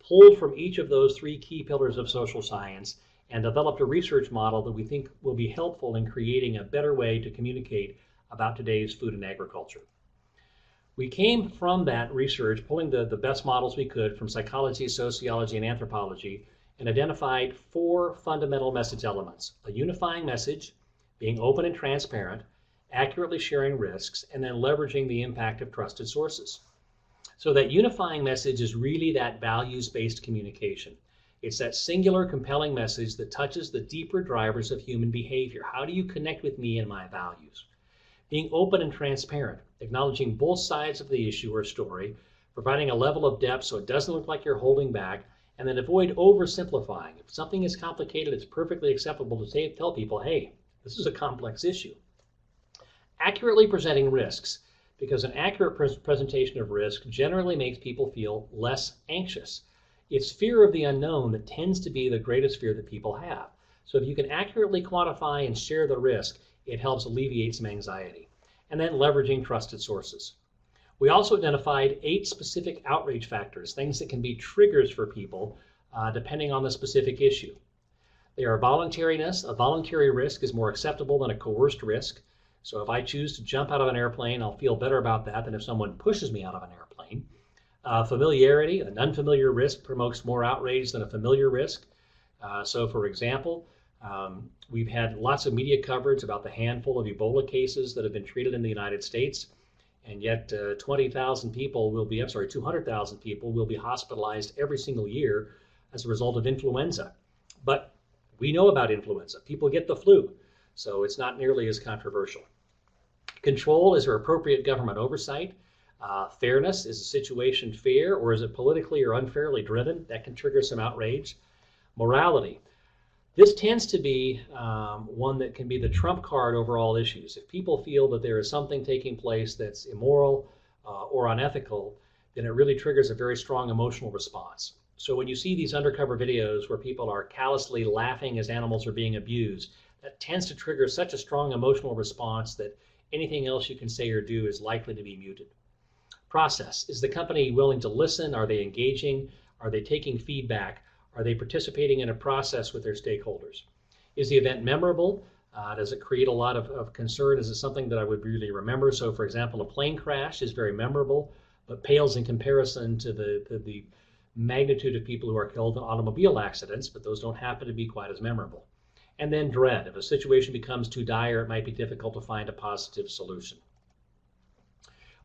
pulled from each of those 3 key pillars of social science, and developed a research model that we think will be helpful in creating a better way to communicate about today's food and agriculture. We came from that research, pulling the best models we could from psychology, sociology, and anthropology, and identified 4 fundamental message elements: a unifying message, being open and transparent, accurately sharing risks, and then leveraging the impact of trusted sources. So that unifying message is really that values-based communication. It's that singular, compelling message that touches the deeper drivers of human behavior. How do you connect with me and my values? Being open and transparent, acknowledging both sides of the issue or story, providing a level of depth so it doesn't look like you're holding back, and then avoid oversimplifying. If something is complicated, it's perfectly acceptable to tell people, hey, this is a complex issue. Accurately presenting risks, because an accurate presentation of risk generally makes people feel less anxious. It's fear of the unknown that tends to be the greatest fear that people have. So if you can accurately quantify and share the risk, it helps alleviate some anxiety. And then leveraging trusted sources. We also identified 8 specific outrage factors, things that can be triggers for people depending on the specific issue. They are voluntariness. A voluntary risk is more acceptable than a coerced risk. So if I choose to jump out of an airplane, I'll feel better about that than if someone pushes me out of an airplane. Familiarity, an unfamiliar risk promotes more outrage than a familiar risk. So for example, we've had lots of media coverage about the handful of Ebola cases that have been treated in the United States. And yet 200,000 people will be hospitalized every single year as a result of influenza. But we know about influenza. People get the flu, so it's not nearly as controversial. Control, is there appropriate government oversight? Fairness, is the situation fair, or is it politically or unfairly driven? That can trigger some outrage. Morality. This tends to be one that can be the trump card over all issues. If people feel that there is something taking place that's immoral or unethical, then it really triggers a very strong emotional response. So when you see these undercover videos where people are callously laughing as animals are being abused, that tends to trigger such a strong emotional response that anything else you can say or do is likely to be muted. Process. Is the company willing to listen? Are they engaging? Are they taking feedback? Are they participating in a process with their stakeholders? Is the event memorable? Does it create a lot of concern? Is it something that I would really remember? So for example, a plane crash is very memorable, but pales in comparison to the magnitude of people who are killed in automobile accidents, but those don't happen to be quite as memorable. And then dread. If a situation becomes too dire, it might be difficult to find a positive solution.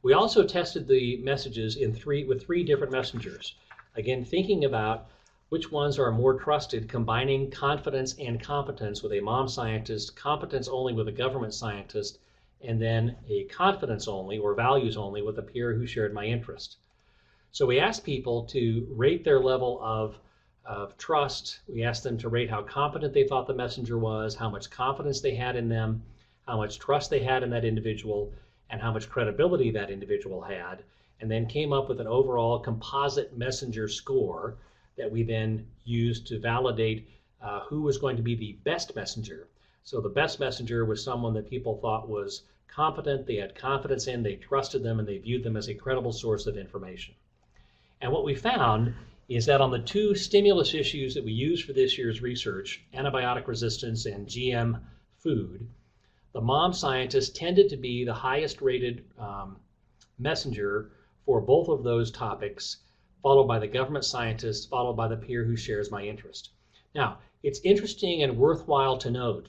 We also tested the messages with 3 different messengers. Again, thinking about which ones are more trusted, combining confidence and competence with a mom scientist, competence only with a government scientist, and then a confidence only or values only with a peer who shared my interest. So we asked people to rate their level of trust. We asked them to rate how competent they thought the messenger was, how much confidence they had in them, how much trust they had in that individual, and how much credibility that individual had, and then came up with an overall composite messenger score that we then used to validate who was going to be the best messenger. So the best messenger was someone that people thought was competent, they had confidence in, they trusted them, and they viewed them as a credible source of information. And what we found is that on the 2 stimulus issues that we used for this year's research, antibiotic resistance and GM food, the mom scientist tended to be the highest rated messenger for both of those topics, followed by the government scientist, followed by the peer who shares my interest. Now, it's interesting and worthwhile to note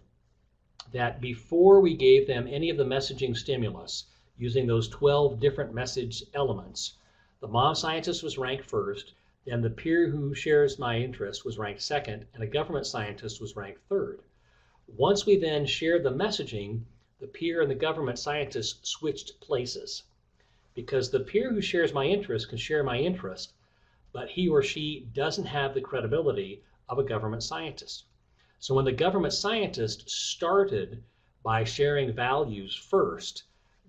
that before we gave them any of the messaging stimulus, using those 12 different message elements, the mom scientist was ranked first, then the peer who shares my interest was ranked second, and a government scientist was ranked third. Once we then shared the messaging, the peer and the government scientist switched places, because the peer who shares my interest can share my interest, but he or she doesn't have the credibility of a government scientist. So when the government scientist started by sharing values first,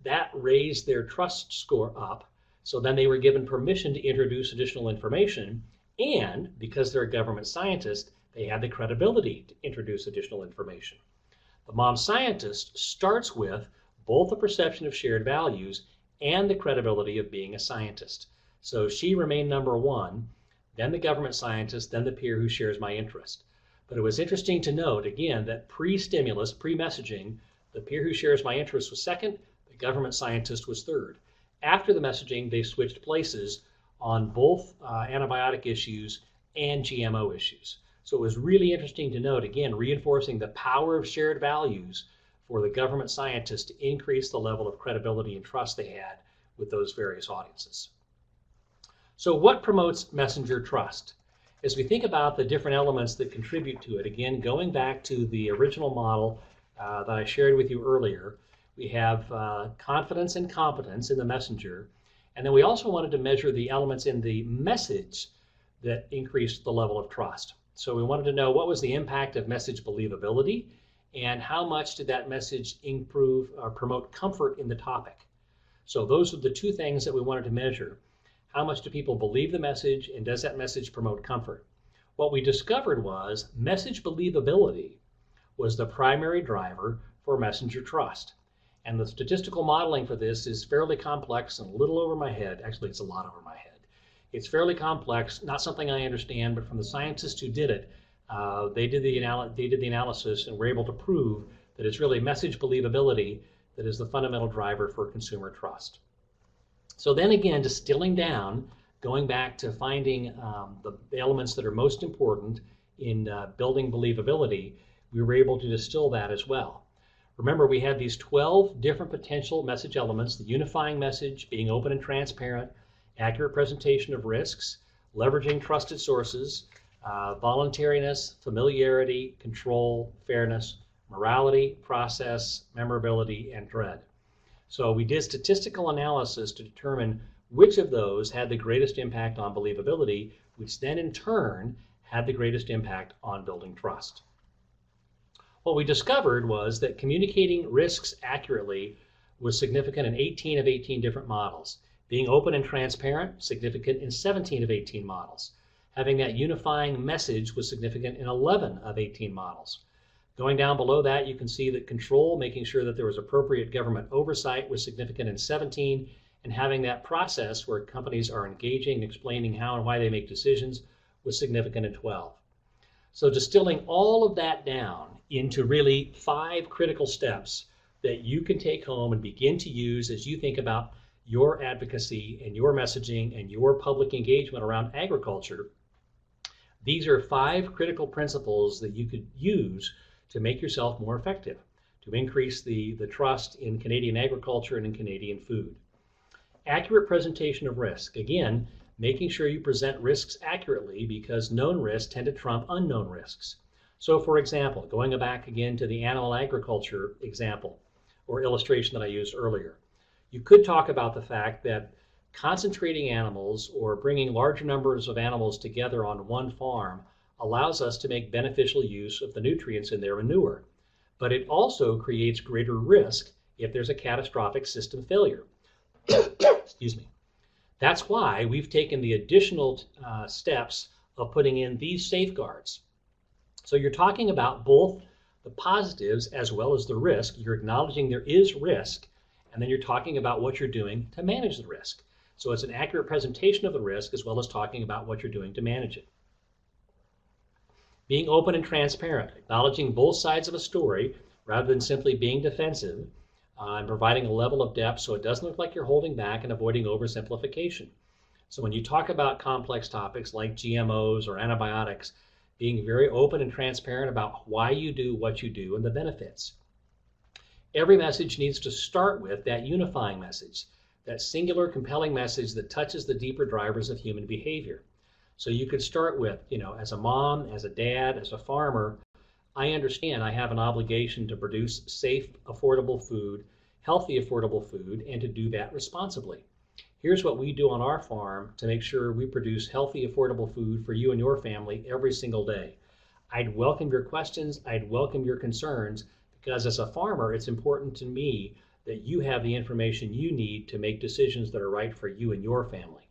that raised their trust score up. So then they were given permission to introduce additional information, and because they're a government scientist, they had the credibility to introduce additional information. The mom scientist starts with both the perception of shared values and the credibility of being a scientist. So she remained number 1, then the government scientist, then the peer who shares my interest. But it was interesting to note, again, that pre-stimulus, pre-messaging, the peer who shares my interest was second, the government scientist was third. After the messaging, they switched places on both antibiotic issues and GMO issues. So it was really interesting to note, again, reinforcing the power of shared values for the government scientists to increase the level of credibility and trust they had with those various audiences. So what promotes messenger trust? As we think about the different elements that contribute to it, again, going back to the original model that I shared with you earlier, we have confidence and competence in the messenger, and then we also wanted to measure the elements in the message that increased the level of trust. So we wanted to know what was the impact of message believability and how much did that message improve or promote comfort in the topic. So those are the two things that we wanted to measure. How much do people believe the message, and does that message promote comfort? What we discovered was message believability was the primary driver for messenger trust. And the statistical modeling for this is fairly complex and a little over my head. Actually, it's a lot over my head. It's fairly complex, not something I understand, but from the scientists who did it, they did the analysis and were able to prove that it's really message believability that is the fundamental driver for consumer trust. So then again, distilling down, going back to finding the elements that are most important in building believability, we were able to distill that as well. Remember, we had these 12 different potential message elements: the unifying message, being open and transparent, accurate presentation of risks, leveraging trusted sources, voluntariness, familiarity, control, fairness, morality, process, memorability, and dread. So we did statistical analysis to determine which of those had the greatest impact on believability, which then in turn had the greatest impact on building trust. What we discovered was that communicating risks accurately was significant in 18 of 18 different models. Being open and transparent, significant in 17 of 18 models. Having that unifying message was significant in 11 of 18 models. Going down below that, you can see that control, making sure that there was appropriate government oversight, was significant in 17, and having that process where companies are engaging and explaining how and why they make decisions was significant in 12. So distilling all of that down into really 5 critical steps that you can take home and begin to use as you think about your advocacy and your messaging and your public engagement around agriculture. These are 5 critical principles that you could use to make yourself more effective, to increase the trust in Canadian agriculture and in Canadian food. Accurate presentation of risk. Again, making sure you present risks accurately because known risks tend to trump unknown risks. So for example, going back again to the animal agriculture example or illustration that I used earlier, you could talk about the fact that concentrating animals or bringing larger numbers of animals together on one farm allows us to make beneficial use of the nutrients in their manure. But it also creates greater risk if there's a catastrophic system failure. Excuse me. That's why we've taken the additional steps of putting in these safeguards. So you're talking about both the positives as well as the risk. You're acknowledging there is risk, and then you're talking about what you're doing to manage the risk. So it's an accurate presentation of the risk as well as talking about what you're doing to manage it. Being open and transparent, acknowledging both sides of a story rather than simply being defensive, and providing a level of depth so it doesn't look like you're holding back and avoiding oversimplification. So when you talk about complex topics like GMOs or antibiotics, being very open and transparent about why you do what you do and the benefits. Every message needs to start with that unifying message, that singular compelling message that touches the deeper drivers of human behavior. So you could start with, as a mom, as a dad, as a farmer, I understand I have an obligation to produce safe, affordable food, healthy, affordable food, and to do that responsibly. Here's what we do on our farm to make sure we produce healthy, affordable food for you and your family every single day. I'd welcome your questions, I'd welcome your concerns, because as a farmer, it's important to me that you have the information you need to make decisions that are right for you and your family.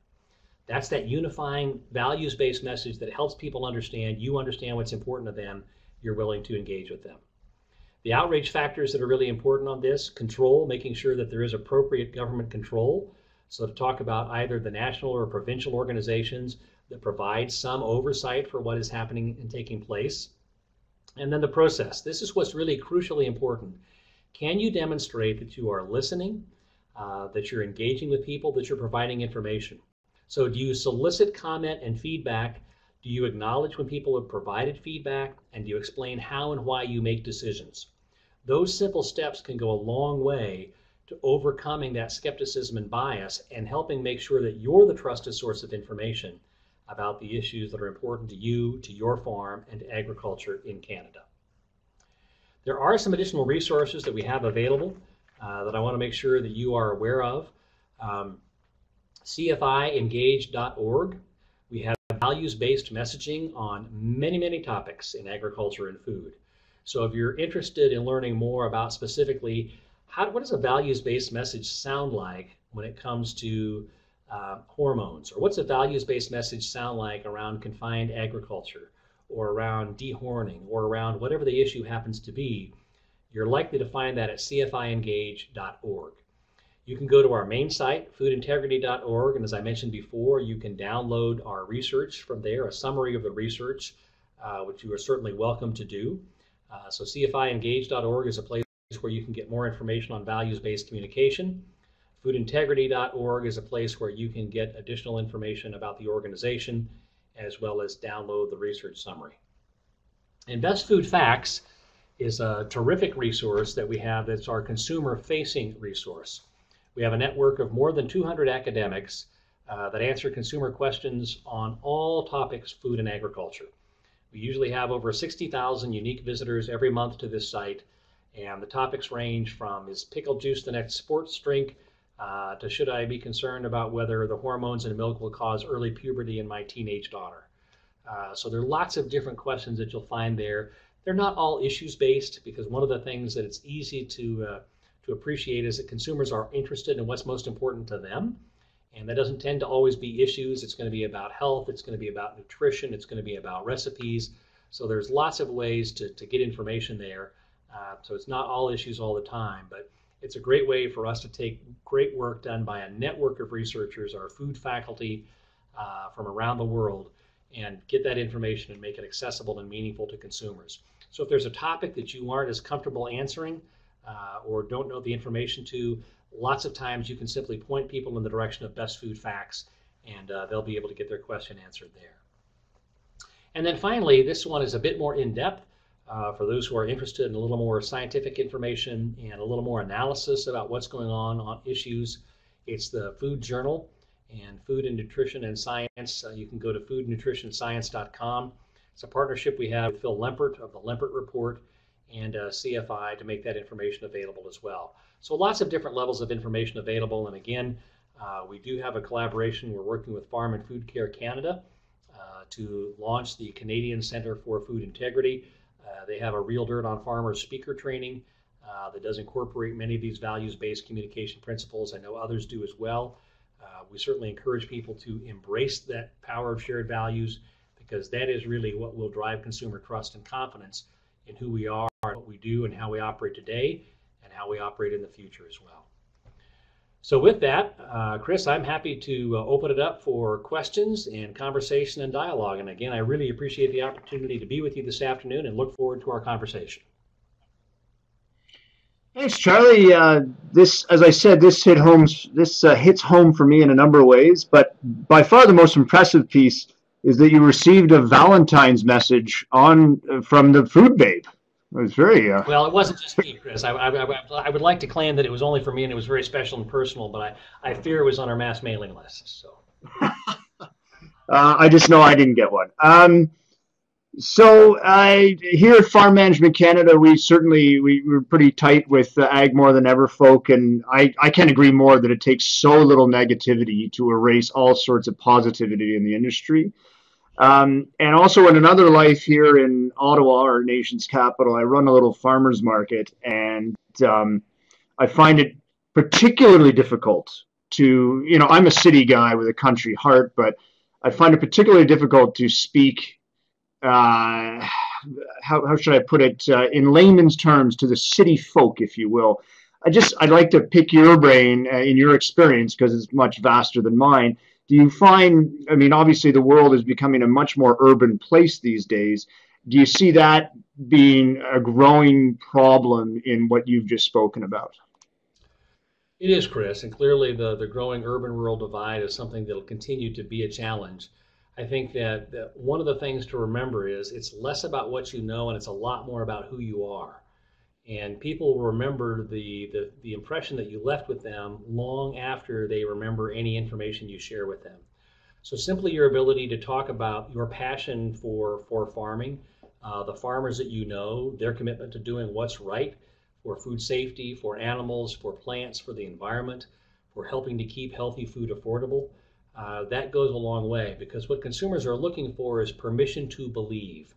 That's that unifying, values-based message that helps people understand, you understand what's important to them, you're willing to engage with them. The outrage factors that are really important on this: control, making sure that there is appropriate government control. So to talk about either the national or provincial organizations that provide some oversight for what is happening and taking place. And then the process. This is what's really crucially important. Can you demonstrate that you are listening, that you're engaging with people, that you're providing information? So do you solicit comment and feedback? Do you acknowledge when people have provided feedback? And do you explain how and why you make decisions? Those simple steps can go a long way to overcoming that skepticism and bias and helping make sure that you're the trusted source of information about the issues that are important to you, to your farm, and to agriculture in Canada. There are some additional resources that we have available that I want to make sure that you are aware of. CFIengage.org. We have values-based messaging on many, many topics in agriculture and food. So if you're interested in learning more about specifically what does a values-based message sound like when it comes to hormones, or what's a values-based message sound like around confined agriculture, or around dehorning, or around whatever the issue happens to be, you're likely to find that at cfiengage.org. You can go to our main site, foodintegrity.org, and as I mentioned before, you can download our research from there, a summary of the research, which you are certainly welcome to do. So cfiengage.org is a place where you can get more information on values-based communication. Foodintegrity.org is a place where you can get additional information about the organization, as well as download the research summary. And Best Food Facts is a terrific resource that we have that's our consumer-facing resource. We have a network of more than 200 academics that answer consumer questions on all topics food and agriculture. We usually have over 60,000 unique visitors every month to this site, and the topics range from, is pickle juice the next sports drink, to should I be concerned about whether the hormones in milk will cause early puberty in my teenage daughter. So there are lots of different questions that you'll find there. They're not all issues based, because one of the things that it's easy to appreciate is that consumers are interested in what's most important to them. And that doesn't tend to always be issues. It's going to be about health. It's going to be about nutrition. It's going to be about recipes. So there's lots of ways to get information there. So it's not all issues all the time, but it's a great way for us to take great work done by a network of researchers, our food faculty from around the world, and get that information and make it accessible and meaningful to consumers. So if there's a topic that you aren't as comfortable answering or don't know the information to, lots of times you can simply point people in the direction of Best Food Facts, and they'll be able to get their question answered there. And then finally, this one is a bit more in-depth for those who are interested in a little more scientific information and a little more analysis about what's going on issues. It's the Food Journal and Food and Nutrition and Science. You can go to foodnutritionscience.com. It's a partnership we have with Phil Lempert of the Lempert Report and CFI to make that information available as well. So lots of different levels of information available. And again, we do have a collaboration. We're working with Farm and Food Care Canada to launch the Canadian Centre for Food Integrity. They have a Real Dirt on Farmers speaker training that does incorporate many of these values-based communication principles. I know others do as well. We certainly encourage people to embrace that power of shared values, because that is really what will drive consumer trust and confidence in who we are, what we do, and how we operate today, and how we operate in the future as well. So with that, Chris, I'm happy to open it up for questions and conversation and dialogue. And again, I really appreciate the opportunity to be with you this afternoon and look forward to our conversation. Thanks, Charlie. This, as I said, this hits home for me in a number of ways. But by far the most impressive piece is that you received a Valentine's message from the food babe. It was very... Well, it wasn't just me, Chris. I would like to claim that it was only for me and it was very special and personal, but I fear it was on our mass mailing list. So I just know I didn't get one. So here at Farm Management Canada, we're pretty tight with Ag More Than Ever folk, and I can't agree more that it takes so little negativity to erase all sorts of positivity in the industry. And also in another life here in Ottawa, our nation's capital, I run a little farmers market, and I find it particularly difficult to, I'm a city guy with a country heart, but I find it particularly difficult to speak, how should I put it, in layman's terms to the city folk, if you will. I'd like to pick your brain in your experience, because it's much vaster than mine. Do you find, obviously the world is becoming a much more urban place these days. Do you see that being a growing problem in what you've just spoken about? It is, Chris, and clearly the growing urban-rural divide is something that will continue to be a challenge. I think that one of the things to remember is it's less about what you know and it's a lot more about who you are. And people will remember the impression that you left with them long after they remember any information you share with them. So simply your ability to talk about your passion for farming, the farmers that you know, their commitment to doing what's right for food safety, for animals, for plants, for the environment, for helping to keep healthy food affordable, that goes a long way, because what consumers are looking for is permission to believe.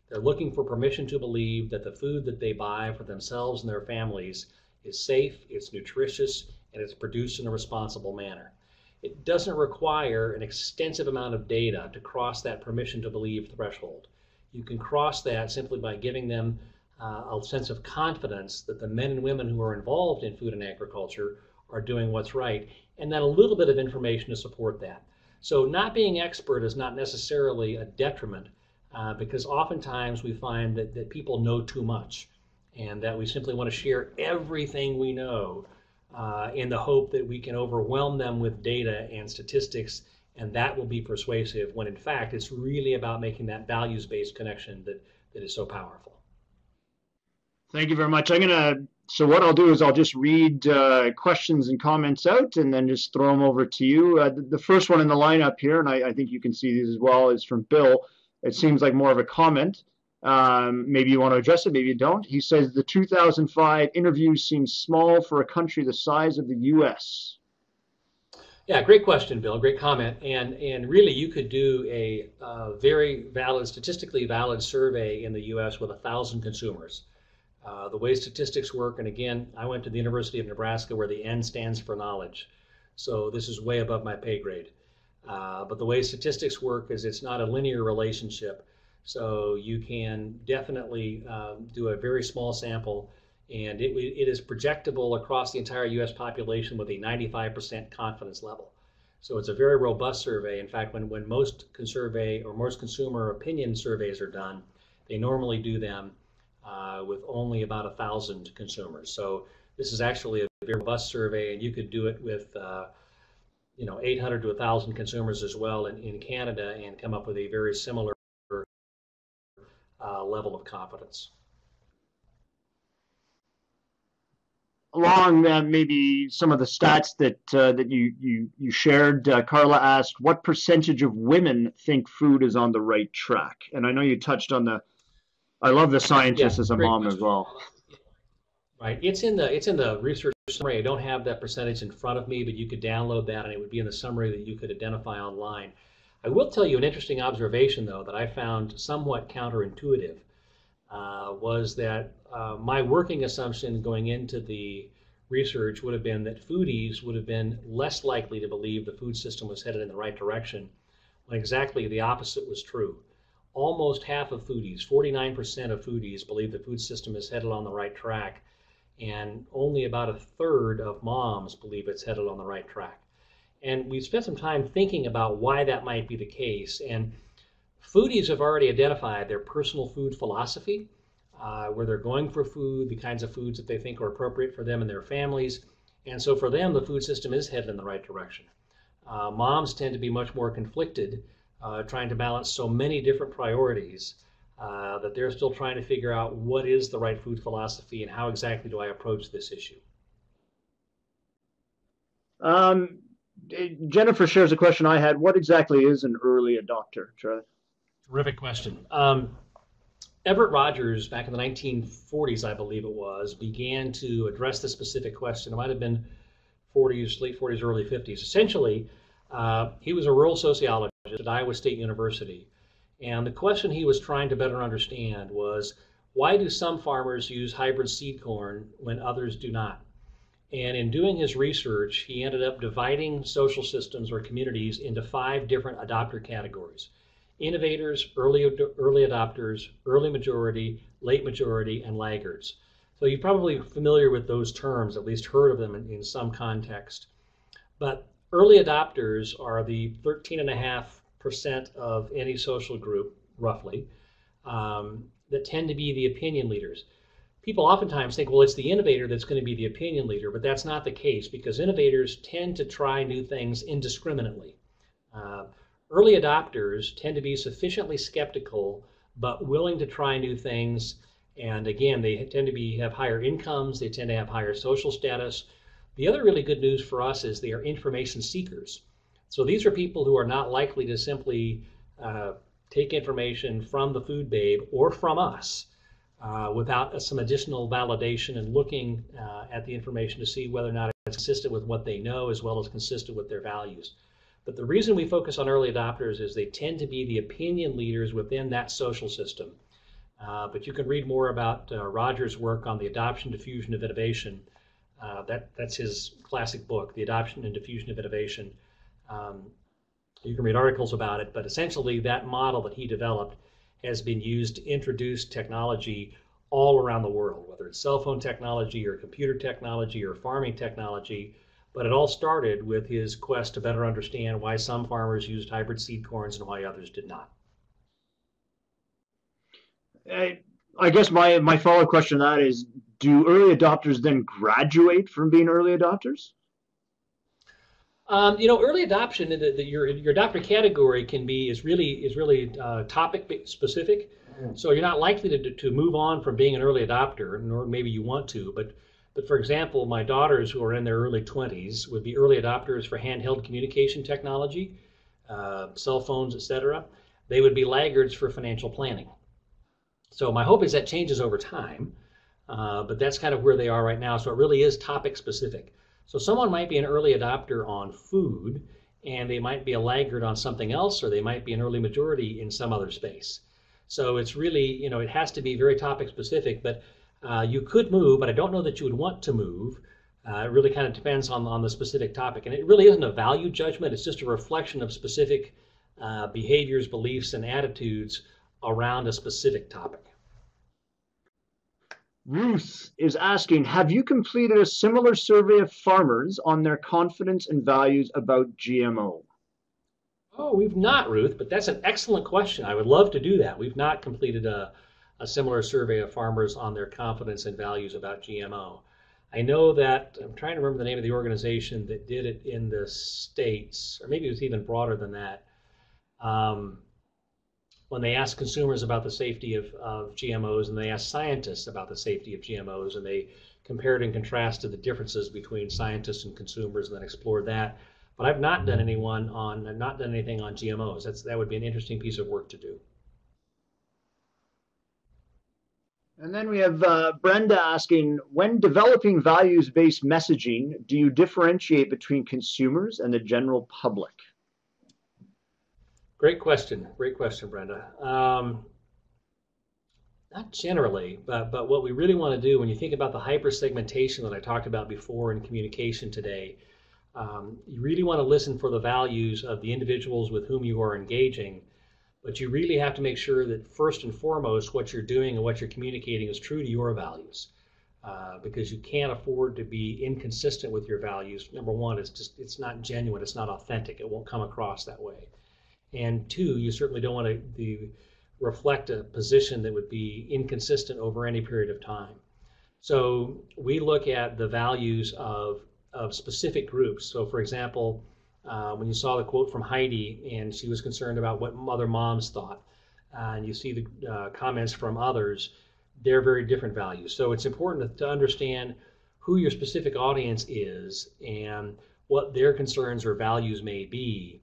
They're looking for permission to believe that the food that they buy for themselves and their families is safe, it's nutritious, and it's produced in a responsible manner. It doesn't require an extensive amount of data to cross that permission to believe threshold. You can cross that simply by giving them a sense of confidence that the men and women who are involved in food and agriculture are doing what's right, and then a little bit of information to support that. So not being expert is not necessarily a detriment, because oftentimes we find that people know too much, and that we simply want to share everything we know in the hope that we can overwhelm them with data and statistics, and that will be persuasive, when in fact it's really about making that values-based connection that is so powerful. Thank you very much. So what I'll do is I'll just read questions and comments out and then just throw them over to you. The first one in the lineup here, and I think you can see these as well, is from Bill. It seems like more of a comment. Maybe you want to address it, maybe you don't. He says, the 2005 interview seems small for a country the size of the U.S. Yeah, great question, Bill. Great comment. And really, you could do a very valid, statistically valid survey in the U.S. with 1,000 consumers. The way statistics work, and again, I went to the University of Nebraska where the N stands for knowledge. So this is way above my pay grade. But the way statistics work is it's not a linear relationship. So you can definitely do a very small sample, and it is projectable across the entire U.S. population with a 95% confidence level. So it's a very robust survey. In fact, when most consumer opinion surveys are done, they normally do them with only about 1,000 consumers. So this is actually a very robust survey, and you could do it with 800 to 1,000 consumers as well in Canada and come up with a very similar level of confidence. Along maybe some of the stats that you shared, Carla asked, what percentage of women think food is on the right track? And I know you touched on I love the scientist as a mom question as well. Right, it's in the research summary. I don't have that percentage in front of me, but you could download that and it would be in the summary that you could identify online. I will tell you an interesting observation, though, that I found somewhat counterintuitive, was that my working assumption going into the research would have been that foodies would have been less likely to believe the food system was headed in the right direction, when exactly the opposite was true. Almost half of foodies, 49% of foodies, believe the food system is headed on the right track, and only about a third of moms believe it's headed on the right track. And we spent some time thinking about why that might be the case. And foodies have already identified their personal food philosophy, where they're going for food, the kinds of foods that they think are appropriate for them and their families. And so for them, the food system is headed in the right direction. Moms tend to be much more conflicted, trying to balance so many different priorities that they're still trying to figure out what is the right food philosophy and how exactly do I approach this issue. Jennifer shares a question I had. What exactly is an early adopter, Charlie? Terrific question. Everett Rogers, back in the 1940s, I believe it was, began to address this specific question. It might have been 40s, late 40s, early 50s. Essentially, he was a rural sociologist at Iowa State University. And the question he was trying to better understand was, why do some farmers use hybrid seed corn when others do not? And in doing his research, he ended up dividing social systems or communities into 5 different adopter categories: innovators, early adopters, early majority, late majority, and laggards. So you're probably familiar with those terms, at least heard of them in some context. But early adopters are the 13.5% of any social group, roughly, that tend to be the opinion leaders. People oftentimes think, well, it's the innovator that's going to be the opinion leader, but that's not the case, because innovators tend to try new things indiscriminately. Early adopters tend to be sufficiently skeptical, but willing to try new things. And again, they tend to have higher incomes, they tend to have higher social status. The other really good news for us is they are information seekers. So these are people who are not likely to simply take information from the food babe or from us without some additional validation and looking at the information to see whether or not it's consistent with what they know as well as consistent with their values. But the reason we focus on early adopters is they tend to be the opinion leaders within that social system. But you can read more about Roger's work on the adoption, diffusion of innovation. That's his classic book, The Adoption and Diffusion of Innovation. You can read articles about it, but essentially that model that he developed has been used to introduce technology all around the world, whether it's cell phone technology or computer technology or farming technology. But it all started with his quest to better understand why some farmers used hybrid seed corns and why others did not. I guess my follow-up question to that is, do early adopters then graduate from being early adopters? Early adoption, your adopter category is really topic specific. So you're not likely to move on from being an early adopter, nor maybe you want to. But for example, my daughters who are in their early 20s would be early adopters for handheld communication technology, cell phones, etc. They would be laggards for financial planning. So my hope is that changes over time, but that's kind of where they are right now. So it really is topic specific. So someone might be an early adopter on food, and they might be a laggard on something else, or they might be an early majority in some other space. So it's really, it has to be very topic specific, but you could move, but I don't know that you would want to move. It really kind of depends on the specific topic. And it really isn't a value judgment. It's just a reflection of specific behaviors, beliefs, and attitudes around a specific topic. Ruth is asking, have you completed a similar survey of farmers on their confidence and values about GMO? Oh, we've not, Ruth, but that's an excellent question. I would love to do that. We've not completed a similar survey of farmers on their confidence and values about GMO. I know that, I'm trying to remember the name of the organization that did it in the States, or maybe it was even broader than that. When they asked consumers about the safety of GMOs, and they asked scientists about the safety of GMOs, and they compared and contrasted the differences between scientists and consumers, and then explored that. But I've not done anything on GMOs. That would be an interesting piece of work to do. And then we have Brenda asking, when developing values-based messaging, do you differentiate between consumers and the general public? Great question, Brenda. Not generally, but what we really want to do when you think about the hyper-segmentation that I talked about before in communication today, you really want to listen for the values of the individuals with whom you are engaging, but you really have to make sure that first and foremost what you're doing and what you're communicating is true to your values, because you can't afford to be inconsistent with your values. Number one, it's not genuine, it's not authentic, it won't come across that way. And two, you certainly don't want to reflect a position that would be inconsistent over any period of time. So we look at the values of specific groups. So for example, when you saw the quote from Heidi and she was concerned about what other moms thought, and you see the comments from others, they're very different values. So it's important to understand who your specific audience is and what their concerns or values may be.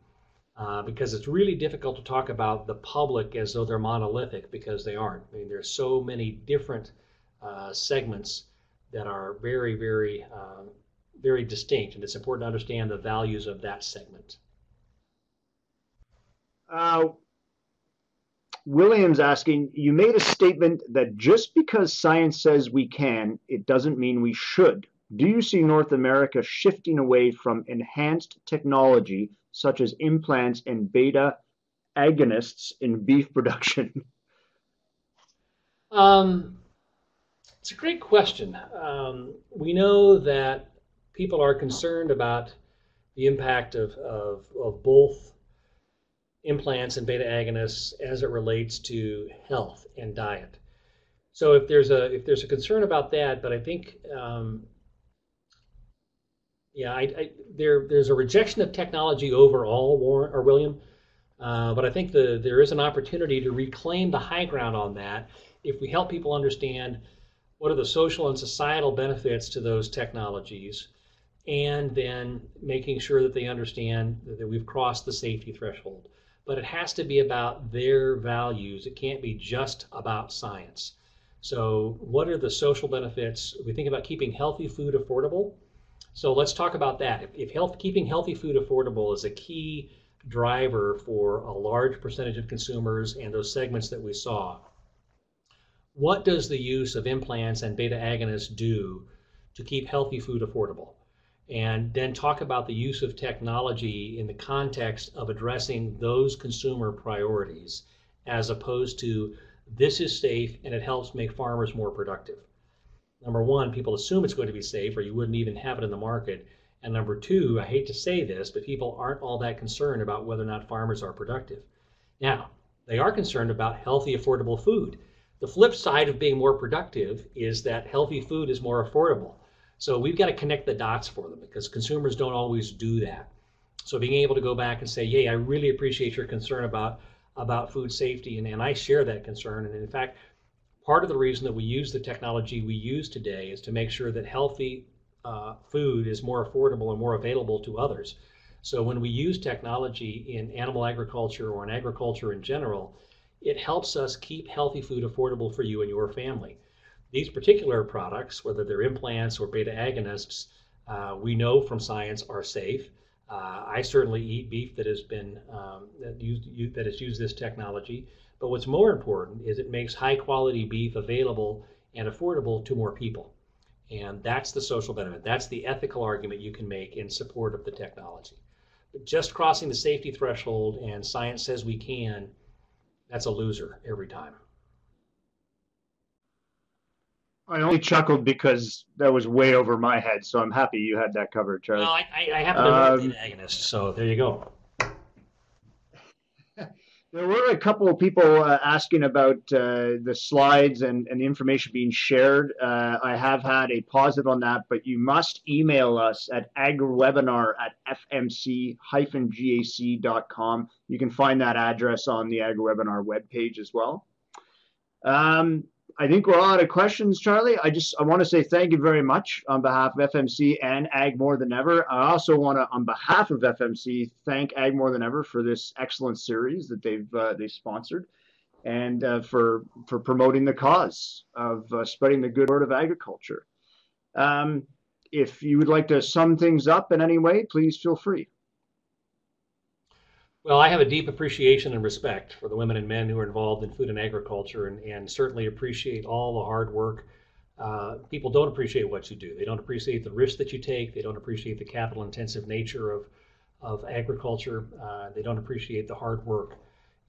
Because it's really difficult to talk about the public as though they're monolithic, because they aren't. I mean, there's so many different segments that are very, very, very distinct, and it's important to understand the values of that segment. William's asking, you made a statement that just because science says we can, it doesn't mean we should. Do you see North America shifting away from enhanced technology such as implants and beta agonists in beef production? It's a great question. We know that people are concerned about the impact of both implants and beta agonists as it relates to health and diet. So if there's a concern about that, but I think there's a rejection of technology overall, William, but I think there is an opportunity to reclaim the high ground on that if we help people understand what are the social and societal benefits to those technologies, and then making sure that they understand that we've crossed the safety threshold. But it has to be about their values. It can't be just about science. So what are the social benefits? We think about keeping healthy food affordable. So let's talk about that. If keeping healthy food affordable is a key driver for a large percentage of consumers and those segments that we saw, what does the use of implants and beta agonists do to keep healthy food affordable? And then talk about the use of technology in the context of addressing those consumer priorities, as opposed to this is safe and it helps make farmers more productive. Number one, people assume it's going to be safe or you wouldn't even have it in the market. And number two, I hate to say this, but people aren't all that concerned about whether or not farmers are productive. Now, they are concerned about healthy, affordable food. The flip side of being more productive is that healthy food is more affordable. So we've got to connect the dots for them because consumers don't always do that. So being able to go back and say, yay, I really appreciate your concern about food safety, and I share that concern. And in fact, part of the reason that we use the technology we use today is to make sure that healthy food is more affordable and more available to others. So when we use technology in animal agriculture or in agriculture in general, it helps us keep healthy food affordable for you and your family. These particular products, whether they're implants or beta agonists, we know from science are safe. I certainly eat beef that has been that has used this technology. But what's more important is it makes high quality beef available and affordable to more people. And that's the social benefit. That's the ethical argument you can make in support of the technology. But just crossing the safety threshold and science says we can, that's a loser every time. I only chuckled because that was way over my head, so I'm happy you had that covered, Charlie. Well, I happen to know the agonist, so there you go. There were a couple of people asking about the slides and the information being shared. I have had a positive on that, but you must email us at agriwebinar@fmc-gac.com. You can find that address on the AgriWebinar webpage as well. I think we're all out of questions, Charlie. I want to say thank you very much on behalf of FMC and Ag More Than Ever. I also want to, on behalf of FMC, thank Ag More Than Ever for this excellent series that they've sponsored, and for promoting the cause of spreading the good word of agriculture. If you would like to sum things up in any way, please feel free. Well, I have a deep appreciation and respect for the women and men who are involved in food and agriculture, and certainly appreciate all the hard work. People don't appreciate what you do. They don't appreciate the risk that you take. They don't appreciate the capital-intensive nature of agriculture. They don't appreciate the hard work.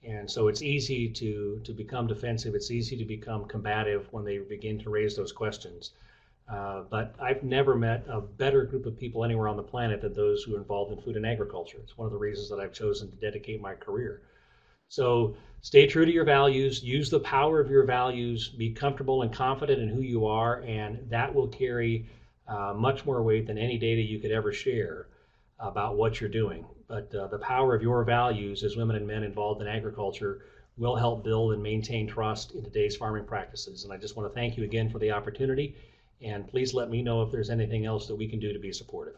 And so it's easy to become defensive. It's easy to become combative when they begin to raise those questions. But I've never met a better group of people anywhere on the planet than those who are involved in food and agriculture. It's one of the reasons that I've chosen to dedicate my career. So stay true to your values, use the power of your values, be comfortable and confident in who you are, and that will carry much more weight than any data you could ever share about what you're doing. But the power of your values as women and men involved in agriculture will help build and maintain trust in today's farming practices. And I just want to thank you again for the opportunity. And please let me know if there's anything else that we can do to be supportive.